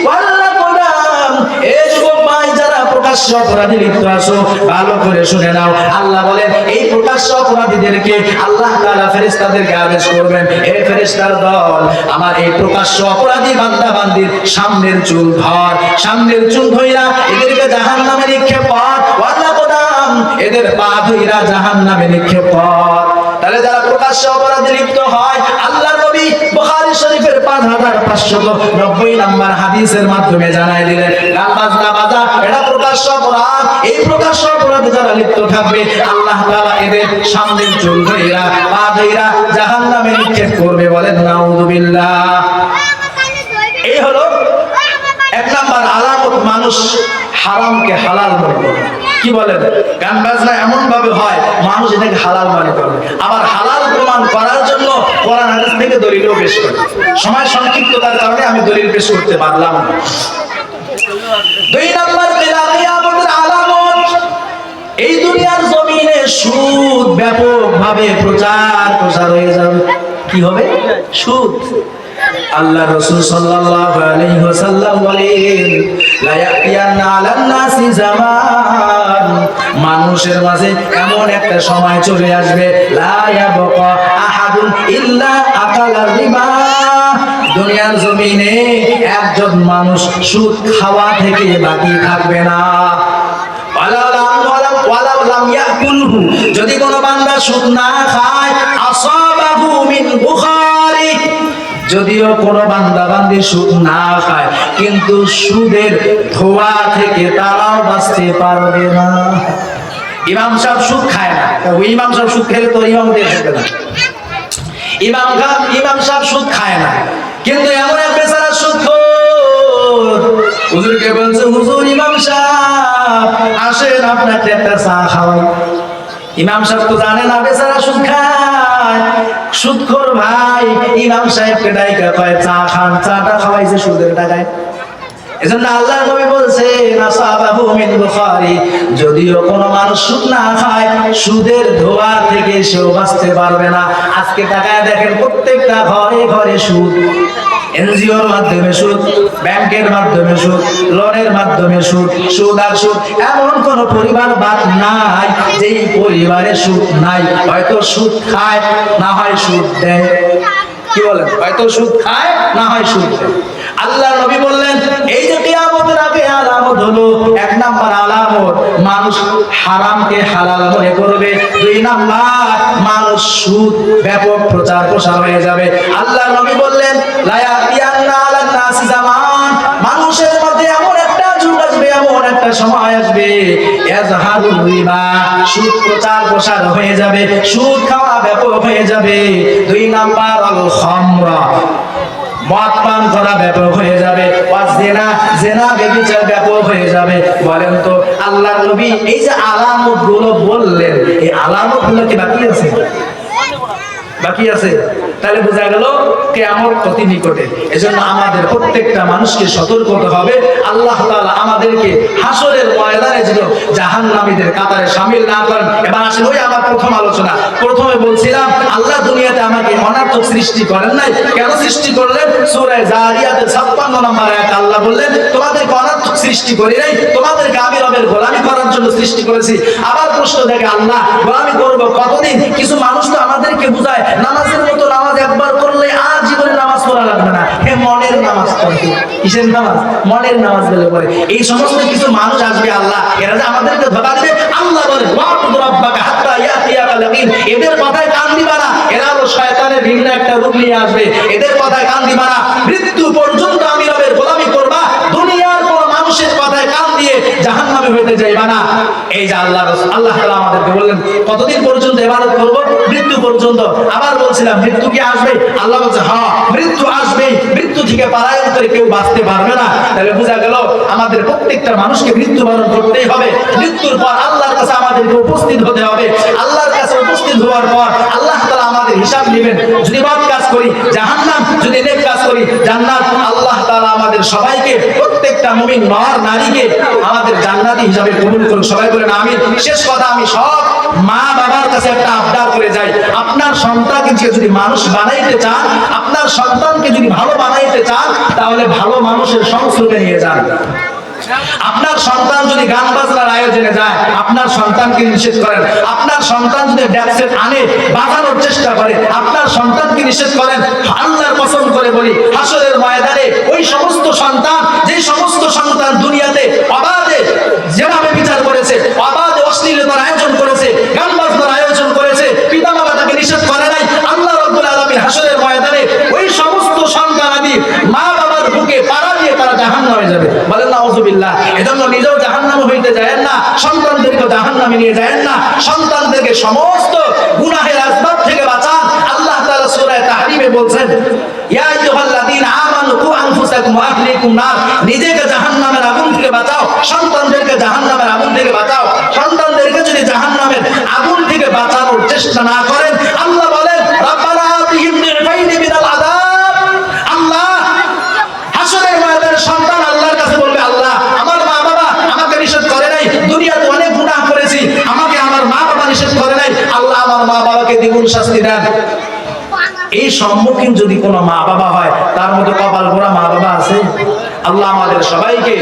ওয়াল আকদাম। এই যুবক ভাই যারা প্রকাশ্য অপরাধে লিপ্ত আছো, ভালো করে শুনে নাও। আল্লাহ বলেন এই প্রকাশ্য অপরাধীদেরকে আল্লাহ তাআলা ফেরেশতাদেরকে আদেশ করবেন, এই ফেরেশতার দল, আমার এই প্রকাশ্য অপরাধী বান্দা বান্দির সামনের চুল ধর, সামনের চুল ধইরা এদেরকে জাহান্নামে নিক্ষেপ কর। ওয়াল আকদাম, এদের পা ধইরা জাহান্নামে নিক্ষেপ কর। তাহলে যারা প্রকাশ্য অপরাধে লিপ্ত হয়, আল্লাহর নবী বুখারী শরীফের 5590 নম্বর হাদিসের মাধ্যমে জানাই দিলেন, গান বাজনা বাজা এটা প্রকাশ্য অপরাধ। এই প্রকাশ্য অপরাধে যারা লিপ্ত থাকবে, আল্লাহ তাআলা এদের সামনের চুল ধইরা পা ধইরা জাহান্নামে নিক্ষেপ করবে। বলেন নাউযুবিল্লাহ। এই হলো এক নাম্বার আলামত, মানুষ হারামকে হালাল মনে করে। কি বলেন? গান বাজনা এমন ভাবে হয় মানুষ এটাকে হালাল মনে করে, আবার হালাল প্রমাণ করার জন্য কোরআন হাদিস থেকে দলিলও পেশ করে। সময় সংক্ষিপ্ততার কারণে আমি দলিল পেশ করতে পারলাম না। দুই নাম্বার কিয়ামতের আলামত, এই দুনিয়ার জমিনে সুদ ব্যাপকভাবে প্রচার হয়ে যাবে। কি হবে? সুদ। আল্লাহ রাসূল সাল্লাল্লাহু আলাইহি ওয়াসাল্লাম বলেন, লা ইয়াতিয়ান্না আলান নাসি জামান, মানুষের মাঝে এমন একটা সময় চলে আসবে, লা ইয়াবকা আহাদুন ইল্লা আকালার রিবা, দুনিয়ার জমিনে একজন মানুষ সুদ খাওয়া থেকে বাকি থাকবে না। যদি কোনো বান্দা সুদ না খায়, আসাবাহু মিন বুখারি, যদিও কোনো বান্দা বান্দি সুদ না খায়, কিন্তু সুদের ধোঁয়া থেকে তারাও বাঁচতে পারবে না। ইমাম সাহেব সুদ খায় না, ওই ইমাম সাহেব সুদ খেলে তো ইমাম দিয়ে থাকবে না। ইমাম সাহেব সুদ খায় না, কিন্তু এমন এক বেচারা সুদখোর, হুজুরকে বলছে, হুজুর ইমাম সাহেব আসেন আপনাকে একটা চা খাওয়াই। ইমাম সাহেব তো জানে না বেচারা সুদ খায়। সুদখোর ভাই ইমাম সাহেবকে ডাইকা কয়, চা খান। চাটা খাওয়াইছে সুদের টাকায়। এজন্য আল্লাহর নবী বলছেন, আসাবাহু মিন বুখারি, যদিও কোনো মানুষ সুদ না খায়, সুদের ধোঁয়া থেকে সেও বাঁচতে পারবে না। আজকে তাকায় দেখেন, প্রত্যেকটা ঘরে ঘরে সুদ। এনজিওর মাধ্যমে সুদ, ব্যাংকের মাধ্যমে সুদ, লোনের মাধ্যমে সুদ, সুদ আর সুদ। এমন কোন পরিবার বাদ নাই যেই পরিবারে সুদ নাই। হয়তো সুদ খায়, না হয় সুদ দেয়। কি বলেন? হয়তো সুদ খায়, না হয় সুদ দেয়। আল্লাহ নবী বললেন, এই যে কিয়ামতের আগে আলামত হলো, এক নাম্বার আলামত মানুষ হারামকে হালাল মনে করবে। দুই নাম্বার মানুষ সুদ ব্যাপক প্রচার প্রসার হয়ে যাবে। আল্লাহ নবী বললেন, লা ইয়াতিয়ান্না আলান নাসি জামান, মানুষের মধ্যে এমন একটা যুগ আসবে, এমন একটা সময় আসবে, ইয়াজহারুর রিবা, সুদ প্রচার প্রসার হয়ে যাবে, সুদ খাওয়া ব্যাপক হয়ে যাবে। দুই নাম্বার আল খামরা, মদ পান করা ব্যাপক হয়ে যাবে। জিনা ব্যভিচার ব্যাপক হয়ে যাবে। বলেন তো আল্লাহর নবী এই যে আলামত গুলো বললেন, এই আলামত গুলো কি বাকি আছে? বাকি আছে। তাহলে বোঝা গেল কিয়ামত অতি নিকটে। এজন্য আমাদের প্রত্যেকটা মানুষকে সতর্ক হতে হবে। আল্লাহ তাআলা আমাদেরকে হাসরের ময়দানে যেন জাহান্নামীদের কাতারে শামিল না করেন। এবার আসেন ওই আমার প্রথম আলোচনা। প্রথমে বলছিলাম আল্লাহ দুনিয়াতে আমাকে অনার্থক সৃষ্টি করেন নাই। কেন সৃষ্টি করলেন? সূরা যারিয়াতের 56 নম্বর আয়াতে আল্লাহ বললেন তোমাদেরকে অনার্থক সৃষ্টি করি নাই, তোমাদেরকে আমি রবের গোলামি করার জন্য সৃষ্টি করেছি। আবার প্রশ্ন দেখে আল্লাহ গোলামি করব কতদিন? কিছু মানুষ তো আমাদেরকে বুঝায় নামাজের মতো নামাজ একবার করলে আর জীবনে নামাজ পড়া লাগবে না, হে মনের নামাজ পড়বে। কিসের নামাজ? মনের নামাজ বলে পড়ে। এই সমস্ত কিছু মানুষ আসবে আল্লাহ, এরা যে আমাদেরকে ধোঁকা দিবে। আল্লাহ বলে ওয়াকুদ রাব্বাকা হাত্তা ইয়াতিয়াকাল ইয়াকিন। এদের কথায় কান দিবা না, এরা হলো শয়তানের ভিন্ন একটা রূপ নিয়ে আসবে। এদের কথায় কান দিবা না, মৃত্যু পর্যন্ত আমি রবের গোলামি করবা। দুনিয়ার কোন মানুষের কথায় কান দিয়ে জাহান্নামে হইতে যাইবা না। এই যে আল্লাহ তাআলা আমাদেরকে বললেন কতদিন পর্যন্ত ইবাদত করব? মৃত্যু পর্যন্ত। আবার বলছিলাম মৃত্যু কি আসবে? আল্লাহ বলছে হ্যাঁ মৃত্যু আসবে, মৃত্যু থেকে পলায়ন করে কেউ বাঁচতে পারবে না। তাহলে বোঝা গেল আমাদের প্রত্যেকটা মানুষকে মৃত্যুবরণ করতেই হবে। মৃত্যুর পর আল্লাহর কাছে আমাদেরকে উপস্থিত হতে হবে। আল্লাহর কাছে উপস্থিত হওয়ার পর আল্লাহ তাআলা আমাদের হিসাব নেবেন। যদি ভালো কাজ করি জাহান্নাম, যদি নেক কাজ করি জান্নাত। আল্লাহ তাআলা আমাদের সবাইকে, প্রত্যেকটা মুমিন নর নারীকে আমাদের জান্নাতি হিসাবে কবুল করুন। সবাই বলেন আমিন। শেষ কথা, আমি সব মা বাবার কাছে একটা আবদার করে যাই, আপনার সন্তানকে যদি মানুষ বানাইতে চান, আপনার সন্তানকে যদি ভালো বানাইতে চান, তাহলে ভালো মানুষের সংস্রবে নিয়ে যান। আপনার সন্তান যদি গান বাজনার আয়োজনে যায়, আপনার সন্তানকে নিষেধ করেন। আপনার সন্তান যদি ড্যাপসেট আনে বাজানোর চেষ্টা করে, আপনার সন্তানকে নিষেধ করেন। আল্লাহর কসম করে বলি হাসরের ময়দানে ওই সমস্ত সন্তান, যে সমস্ত সন্তান দুনিয়াতে অবাধে যেভাবে বিচার করেছে, অবাধে অশ্লীলতার আয়োজন করেছে, গান বাজনার আয়োজন করেছে, পিতামাতা তাকে নিষেধ করে নাই, আল্লাহ রাব্বুল আলামিন হাসরের ময়দানে ওই সমস্ত সন্তানাদি মা বাবার বুকে পাড়া দিয়ে তারা জাহান্নামে যাবে। বলেন নাউযুবিল্লাহ। এজন্য নিজেও জাহান্নামে হইতে যায়েন না, সন্তানদেরকে জাহান্নামে নিয়ে যায়েন না। সন্তানদেরকে সমস্ত গুনাহের আসবাব থেকে বাঁচান। আল্লাহ তাআলা সূরা তাহরিমে বলছেন ইয়া আইয়ুহাল্লাযীনা আমানু কু আনফুসাকুম ওয়া আহলিকুম নার। নিজেকে জাহান্নামের আগুন থেকে বাঁচাও, সন্তানদেরকে জাহান্নামের আগুন থেকে বাঁচাও। সন্তানদেরকে যদি জাহান্নামের আগুন থেকে বাঁচানোর চেষ্টা না করেন, আল্লাহ বলেন রাব্বানা আতিহিম দিফাইনি মিনাল আযাব। আল্লাহ হাসরের ময়দানে সন্তান আল্লাহর কাছে বলবে আল্লাহ আমার মা বাবা আমাকে নিষেধ করে নাই, দুনিয়াতে অনেক গুনাহ করেছি, আমাকে আমার মা বাবা নিষেধ করে নাই, আল্লাহ আমার মা বাবাকে দ্বিগুণ শাস্তি দেন। এই সম্মুখীন যদি কোনো মা বাবা হয়, তার মতো কপাল পোড়া মা বাবা আছে? আল্লাহ আমাদের সবাইকে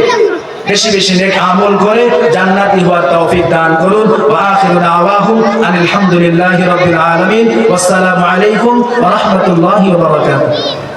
বেশি বেশি নেক আমল করে জান্নাতি হওয়ার তৌফিক দান করুন। ওয়া আখিরু দাওয়াহুম আলহামদুলিল্লাহি রাব্বিল আলামিন। ওয়াসসালামু আলাইকুম ওয়া রাহমাতুল্লাহি ওয়া বারাকাতুহু।